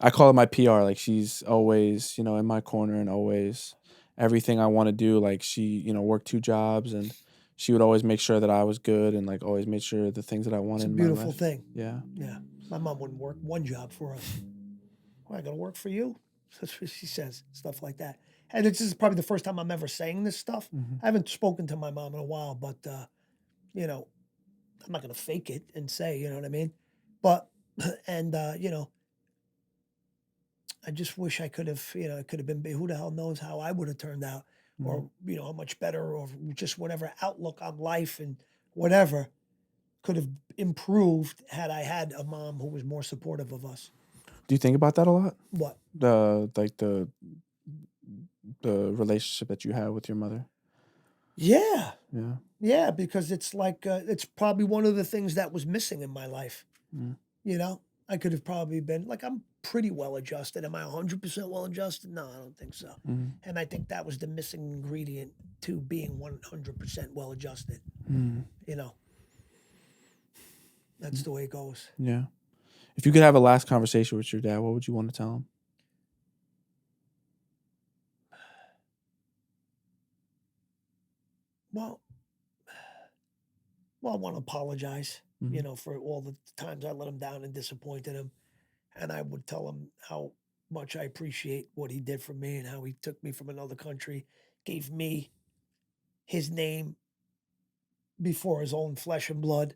call her my PR. Like she's always in my corner and always everything I want to do. Like she worked 2 jobs and she would always make sure that I was good and like always made sure the things that I wanted. It's a beautiful in my life. thing. Yeah. Yeah. My mom wouldn't work one job for us. Well, I got to work for you. That's what she says. Stuff like that. And this is probably the first time I'm ever saying this stuff. I haven't spoken to my mom in a while, but I'm not gonna fake it and say, you know what I mean? But and I just wish I could have, it could have been who the hell knows how I would have turned out, or how much better, or just whatever outlook on life and whatever could have improved had I had a mom who was more supportive of us. Do you think about that a lot? What? The relationship that you have with your mother? Yeah. Yeah. Yeah, because it's like it's probably one of the things that was missing in my life. I could have probably been like, I'm pretty well adjusted. Am I 100% well adjusted? No, I don't think so. And I think that was the missing ingredient to being 100% well adjusted. That's the way it goes. Yeah. If you could have a last conversation with your dad, what would you want to tell him? Well, I want to apologize, for all the times I let him down and disappointed him. And I would tell him how much I appreciate what he did for me and how he took me from another country, gave me his name before his own flesh and blood,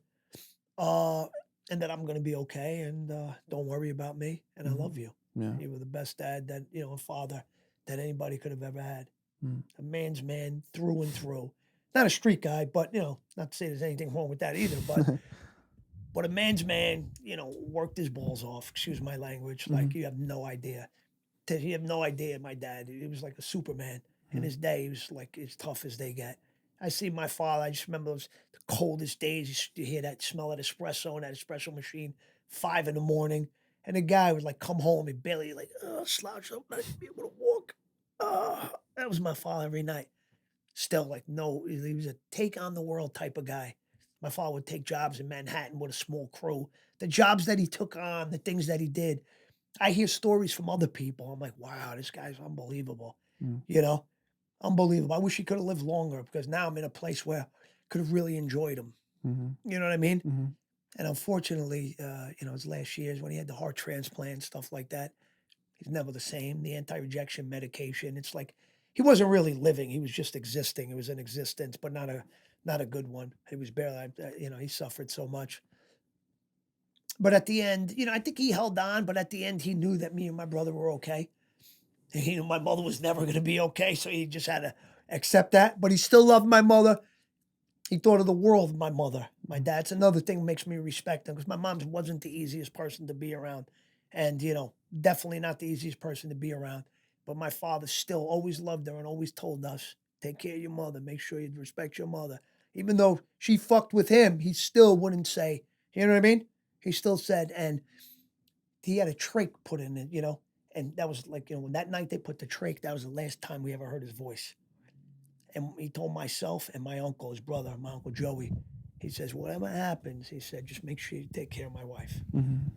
and that I'm going to be okay, and don't worry about me, and I Mhm. love you. Yeah. You were the best dad that, a father that anybody could have ever had. Mm. A man's man through and through. Not a street guy, but, not to say there's anything wrong with that either, but a man's man, worked his balls off, excuse my language, like Mhm. you have no idea. You have no idea, my dad. He was like a Superman. In Mm. his day, he was like as tough as they get. I see my father, I just remember those the coldest days. You hear that smell of espresso in that espresso machine, 5 in the morning. And the guy would like come home and barely like, slouch up, not be able to walk. That was my father every night. Still, like, no, he was a take on the world type of guy. My father would take jobs in Manhattan with a small crew. The jobs that he took on, the things that he did, I hear stories from other people. I'm like, wow, this guy's unbelievable. Mm. You know, unbelievable. I wish he could have lived longer because now I'm in a place where I could have really enjoyed him. Mhm. You know what I mean? Mhm. And unfortunately, his last years when he had the heart transplant, stuff like that, he's never the same. The anti-rejection medication, it's like he wasn't really living. He was just existing. It was an existence, but not a good one. He was barely, he suffered so much. But at the end, I think he held on. But at the end, he knew that me and my brother were okay. And he knew my mother was never going to be okay, so he just had to accept that. But he still loved my mother. He thought of the world of my mother. My dad's another thing that makes me respect him because my mom wasn't the easiest person to be around. And, definitely not the easiest person to be around. But my father still always loved her and always told us, take care of your mother. Make sure you respect your mother. Even though she fucked with him, he still wouldn't say, you know what I mean? He still said, and he had a trach put in it, and that was like, when that night they put the trach, that was the last time we ever heard his voice. And he told myself and my uncle, his brother, my uncle Joey, he says, whatever happens, he said, just make sure you take care of my wife. Mhm.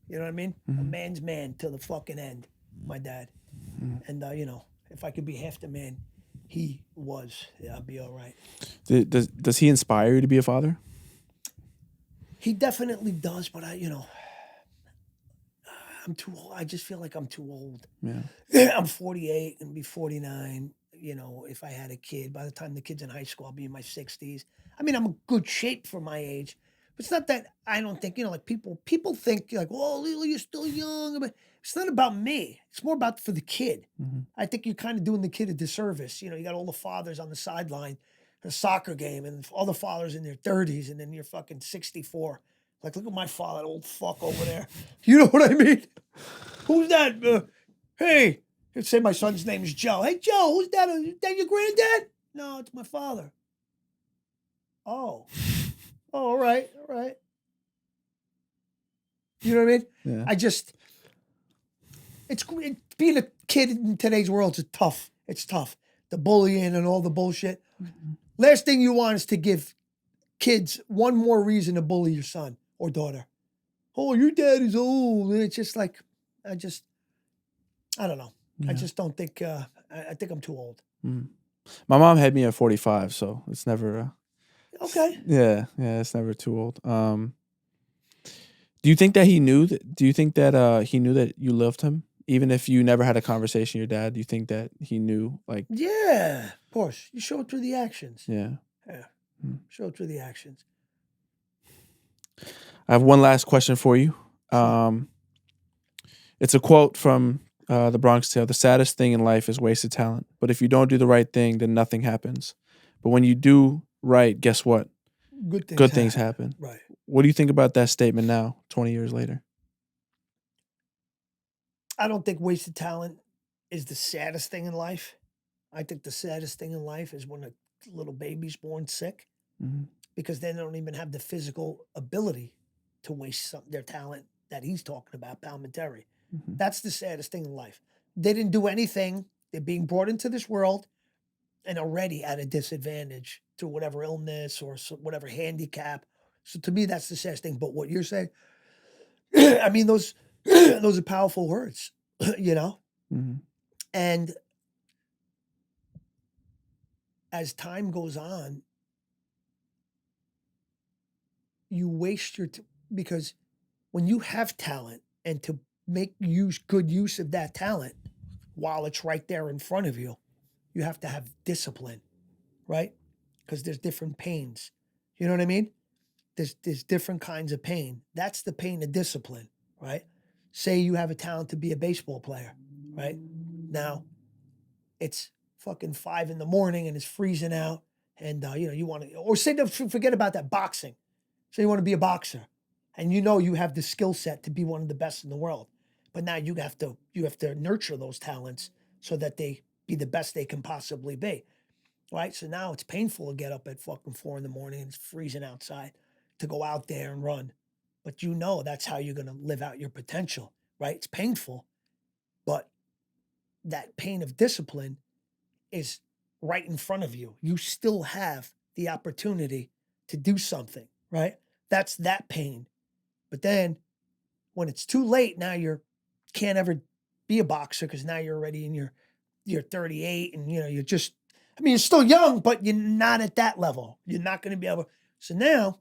You know what I mean? A Mhm. man's man till the fucking end, my dad. Mhm. And, if I could be half the man he was, yeah, I'd be all right. Does he inspire you to be a father? He definitely does, but I'm too old. I just feel like I'm too old. Yeah. I'm 48 and be 49. If I had a kid, by the time the kid's in high school, I'll be in my 60s. I mean, I'm in good shape for my age. But it's not that I don't think, like people think like, oh, Lilo, you're still young. But it's not about me. It's more about for the kid. Mhm. I think you're kind of doing the kid a disservice. You got all the fathers on the sideline, a soccer game, and all the fathers in their 30s, and then you're fucking 64. Like, look at my father, old fuck over there. You know what I mean? Who's that? Hey, let's say my son's name is Joe. Hey, Joe, who's that? Is that your granddad? No, it's my father. Oh. Oh, all right. All right. You know what I mean? Yeah. It's being a kid in today's world is tough. It's tough. The bullying and all the bullshit. Mhm. Last thing you want is to give kids one more reason to bully your son or daughter. Oh, your dad is old. And it's just like, I don't know. I Yeah. just don't think, I think I'm too old. Mhm. My mom had me at 45, so it's never. Okay. Yeah, it's never too old. Do you think that he knew that? Do you think that he knew that you loved him, even if you never had a conversation with your dad? Do you think that he knew? Like, Yeah, of course. You show it through the actions. yeah. Yeah. Mm. Show it through the actions. I have one last question for you. Sure. It's a quote from the Bronx Tale. The saddest thing in life is wasted talent. But if you don't do the right thing, then nothing happens. But when you do right, guess what? Good things happen. Right. What do you think about that statement now, 20 years later? I don't think wasted talent is the saddest thing in life. I think the saddest thing in life is when a little baby's born sick Mhm. because they don't even have the physical ability to waste their talent that he's talking about, Palmentary. Mhm. That's the saddest thing in life. They didn't do anything. They're being brought into this world and already at a disadvantage through whatever illness or whatever handicap. So to me, that's the saddest thing. But what you're saying, I mean, those those are powerful words, Mhm. And as time goes on, you waste because when you have talent and to make good use of that talent while it's right there in front of you, you have to have discipline, right? Because there's different pains. You know what I mean? there's different kinds of pain. That's the pain of discipline, right? Say you have a talent to be a baseball player, right? Now, it's fucking 5 a.m. and it's freezing out, and you want to, or say, forget about that, boxing. So you want to be a boxer, and you have the skill set to be one of the best in the world, but now you have to nurture those talents so that they be the best they can possibly be, right? So now it's painful to get up at fucking 4 a.m. and it's freezing outside to go out there and run, but that's how you're gonna live out your potential, right? It's painful, but that pain of discipline is right in front of you. You still have the opportunity to do something, right? That's that pain. But then when it's too late, now you can't ever be a boxer because now you're already in you're 38 and you're just, you're still young, but you're not at that level. You're not going to be able. So now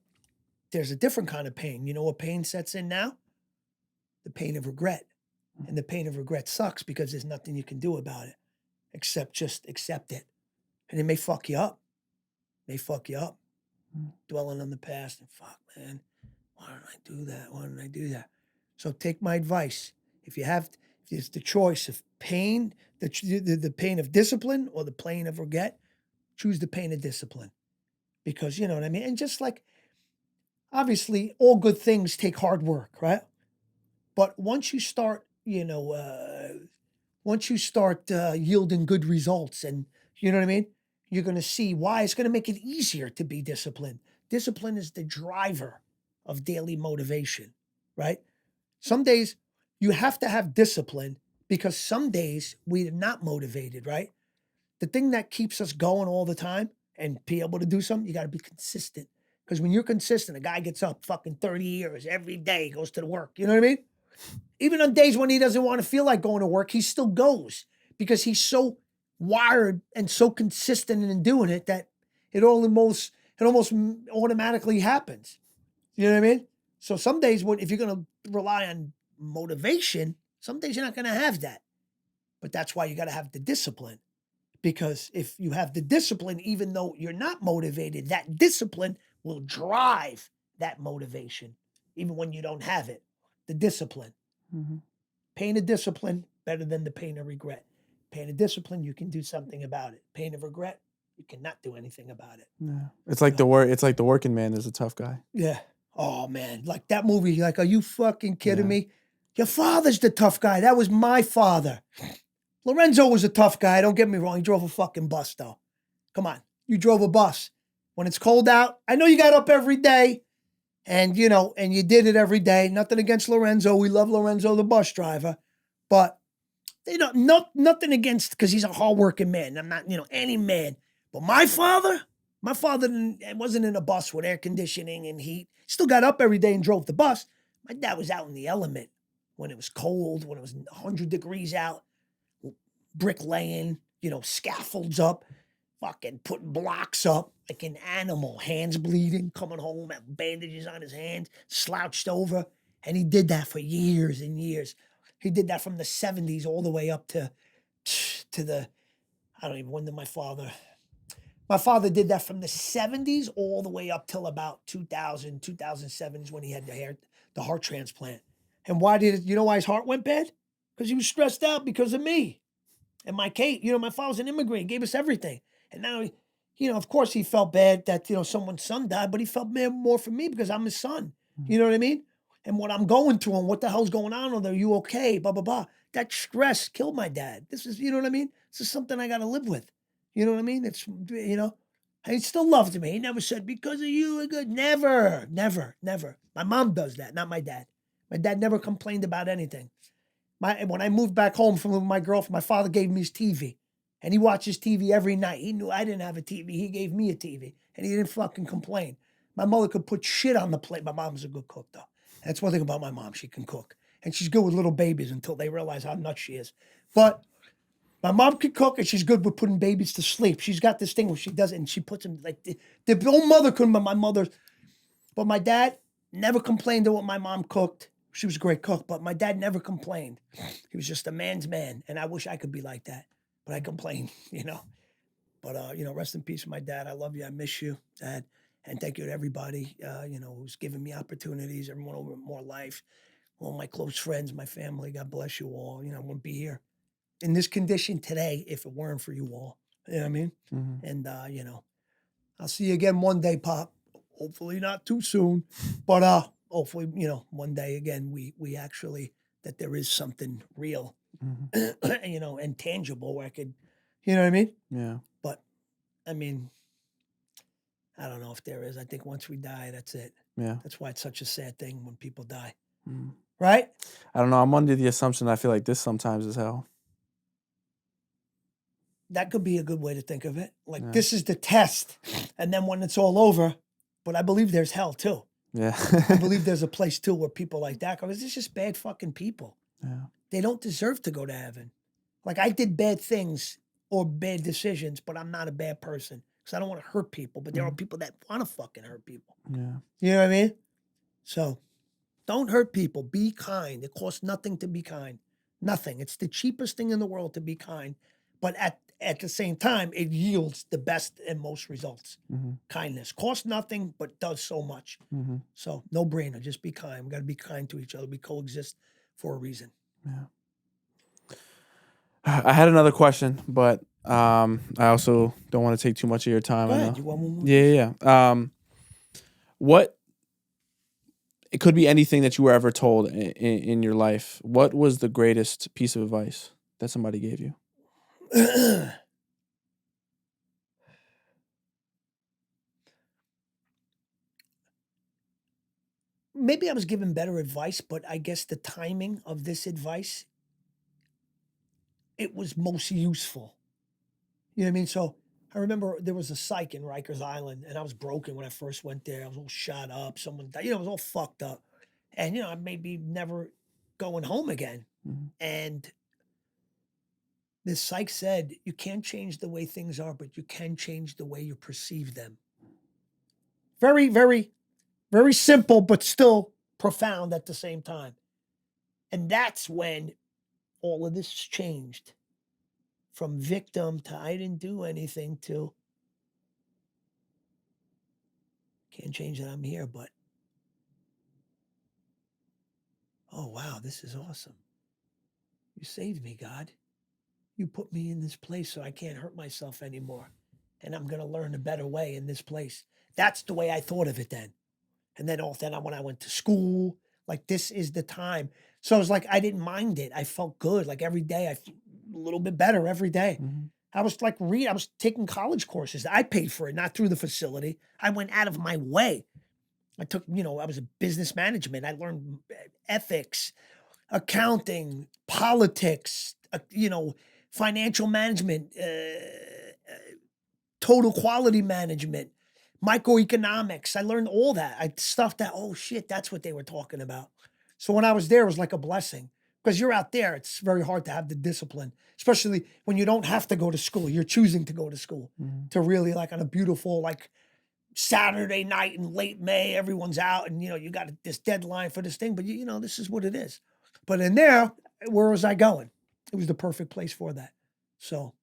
there's a different kind of pain. You know what pain sets in now? The pain of regret. And the pain of regret sucks because there's nothing you can do about it except just accept it. And it may fuck you up. Dwelling on the past and fuck, man, why did I do that? Why did I do that? So take my advice. If it's the choice of pain, the pain of discipline or the pain of regret, choose the pain of discipline. Because you know what I mean? And just like, obviously, all good things take hard work, right? But once you start, yielding good results and, you know what I mean? You're going to see why it's going to make it easier to be disciplined. Discipline is the driver of daily motivation, right? Some days you have to have discipline because some days we're not motivated, right? The thing that keeps us going all the time and be able to do something, you got to be consistent. Because when you're consistent, a guy gets up fucking 30 years every day, goes to the work. You know what I mean? Even on days when he doesn't want to feel like going to work, he still goes because he's so wired and so consistent in doing it that it almost automatically happens. You know what I mean? So some days if you're going to rely on motivation, some days you're not going to have that. But that's why you got to have the discipline. Because if you have the discipline, even though you're not motivated, that discipline will drive that motivation, even when you don't have it. The discipline. Mm-hmm. Pain of discipline, better than the pain of regret. Pain of discipline, you can do something about it. Pain of regret, you cannot do anything about it. Yeah. It's like the working man is a tough guy. Yeah. Oh man, like that movie, like, are you fucking kidding me? Your father's the tough guy. That was my father. Lorenzo was a tough guy. Don't get me wrong. He drove a fucking bus though. Come on. You drove a bus. When it's cold out, I know you got up every day and you did it every day. Nothing against Lorenzo. We love Lorenzo, the bus driver, but nothing against, because he's a hardworking man. I'm not, any man, but my father wasn't in a bus with air conditioning and heat. Still got up every day and drove the bus. My dad was out in the element when it was cold, when it was 100 degrees out, bricklaying, scaffolds up, fucking putting blocks up like an animal, hands bleeding, coming home, have bandages on his hands, slouched over. And he did that for years and years. He did that from the 70s all the way up to the, I don't even, when did my father did that from the 70s all the way up till about 2000, 2007 is when he had the heart transplant. And why his heart went bad? Because he was stressed out because of me and my Kate. My father's an immigrant, he gave us everything. And now, of course he felt bad that, someone's son died, but he felt bad more for me because I'm his son. You know what I mean? And what I'm going through and what the hell's going on, are you okay? Blah, blah, blah. That stress killed my dad. This is, you know what I mean? This is something I got to live with. You know what I mean? It's, and he still loved me. He never said, because of you, we're good. Never, never, never. My mom does that, not my dad. My dad never complained about anything. When I moved back home from my girlfriend, my father gave me his TV. And he watches TV every night. He knew I didn't have a TV. He gave me a TV. And he didn't fucking complain. My mother could put shit on the plate. My mom's a good cook, though. That's one thing about my mom. She can cook. And she's good with little babies until they realize how nuts she is. But my mom can cook, and she's good with putting babies to sleep. She's got this thing where she does it, and she puts them, like, the old mother couldn't, but my mother. But my dad never complained to what my mom cooked. She was a great cook, but my dad never complained. He was just a man's man, and I wish I could be like that. But I complain, But, rest in peace, my dad. I love you. I miss you, Dad. And thank you to everybody, who's given me opportunities, everyone over at More Life, all my close friends, my family. God bless you all. I wouldn't be here in this condition today if it weren't for you all. You know what I mean? Mhm. And, I'll see you again one day, Pop. Hopefully not too soon, but hopefully, one day again, we actually, that there is something real, Mhm. and tangible where I could, you know what I mean? Yeah. But I mean, I don't know if there is. I think once we die, that's it. Yeah. That's why it's such a sad thing when people die, Mm. right? I don't know. I'm under the assumption I feel like this sometimes is hell. That could be a good way to think of it. Like Yeah. this is the test, and then when it's all over, but I believe there's hell too. Yeah. I believe there's a place too where people like that go. Because it's just bad fucking people. Yeah. They don't deserve to go to heaven. Like I did bad things or bad decisions, but I'm not a bad person because I don't want to hurt people. But there are people that want to fucking hurt people. Yeah. You know what I mean? So don't hurt people. Be kind. It costs nothing to be kind. Nothing. It's the cheapest thing in the world to be kind. But at the same time, it yields the best and most results. Mm-hmm. Kindness costs nothing, but does so much. Mm-hmm. So no brainer. Just be kind. We got to be kind to each other. We coexist for a reason. Yeah. I had another question, but I also don't want to take too much of your time. Go I ahead. know. You want one more? Yeah. What? It could be anything that you were ever told in your life. What was the greatest piece of advice that somebody gave you? Maybe I was given better advice, but I guess the timing of this advice, it was most useful. You know what I mean? So I remember there was a psych in Rikers Island, and I was broken when I first went there. I was all shot up. Someone died. I was all fucked up. And, I may be never going home again. Mm-hmm. And this psych said, you can't change the way things are, but you can change the way you perceive them. Very, very, very simple, but still profound at the same time. And that's when all of this changed from victim to I didn't do anything to can't change that I'm here, but oh, wow, this is awesome. You saved me, God. You put me in this place so I can't hurt myself anymore. And I'm going to learn a better way in this place. That's the way I thought of it then. And then when I went to school, like this is the time. So I was like, I didn't mind it. I felt good. Like every day, I feel a little bit better every day. Mm-hmm. I was like, I was taking college courses. I paid for it, not through the facility. I went out of my way. I took, I was a business management. I learned ethics, accounting, politics, financial management, total quality management, microeconomics. I learned all that. Stuff that, oh shit, that's what they were talking about. So when I was there, it was like a blessing because you're out there. It's very hard to have the discipline, especially when you don't have to go to school. You're choosing to go to school to really like on a beautiful, like Saturday night in late May, everyone's out and, you got this deadline for this thing, but this is what it is. But in there, where was I going? It was the perfect place for that. So,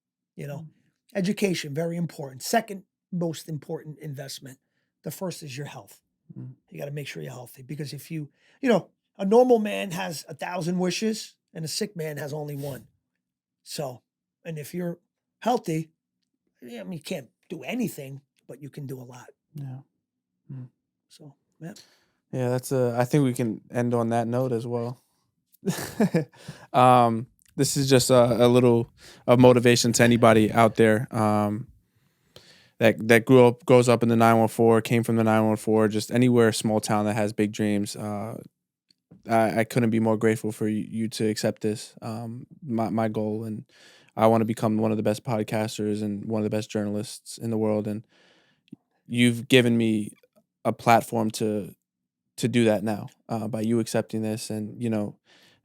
education, very important. Second most important investment. The first is your health. You got to make sure you're healthy because if a normal man has 1,000 wishes and a sick man has only one. So, and if you're healthy, you can't do anything, but you can do a lot. Yeah. Mm. So, yeah. Yeah, I think we can end on that note as well. This is just a little of motivation to anybody out there that grows up in the 914, came from the 914, just anywhere small town that has big dreams. I couldn't be more grateful for you to accept this. My goal, and I want to become one of the best podcasters and one of the best journalists in the world. And you've given me a platform to do that now by you accepting this. And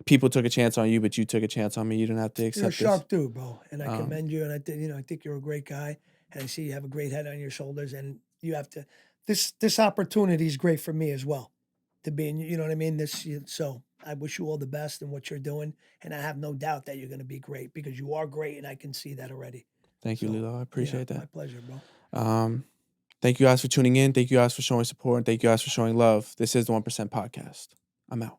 people took a chance on you, but you took a chance on me. You didn't have to accept You're a sharp this. dude, bro, and I commend you. And I think you're a great guy. And I see you have a great head on your shoulders. And you have to. This opportunity is great for me as well, to be in. You know what I mean? So I wish you all the best in what you're doing, and I have no doubt that you're going to be great because you are great, and I can see that already. Thank you, Lillo. I appreciate that. My pleasure, bro. Thank you guys for tuning in. Thank you guys for showing support. And thank you guys for showing love. This is the 1% Podcast. I'm out.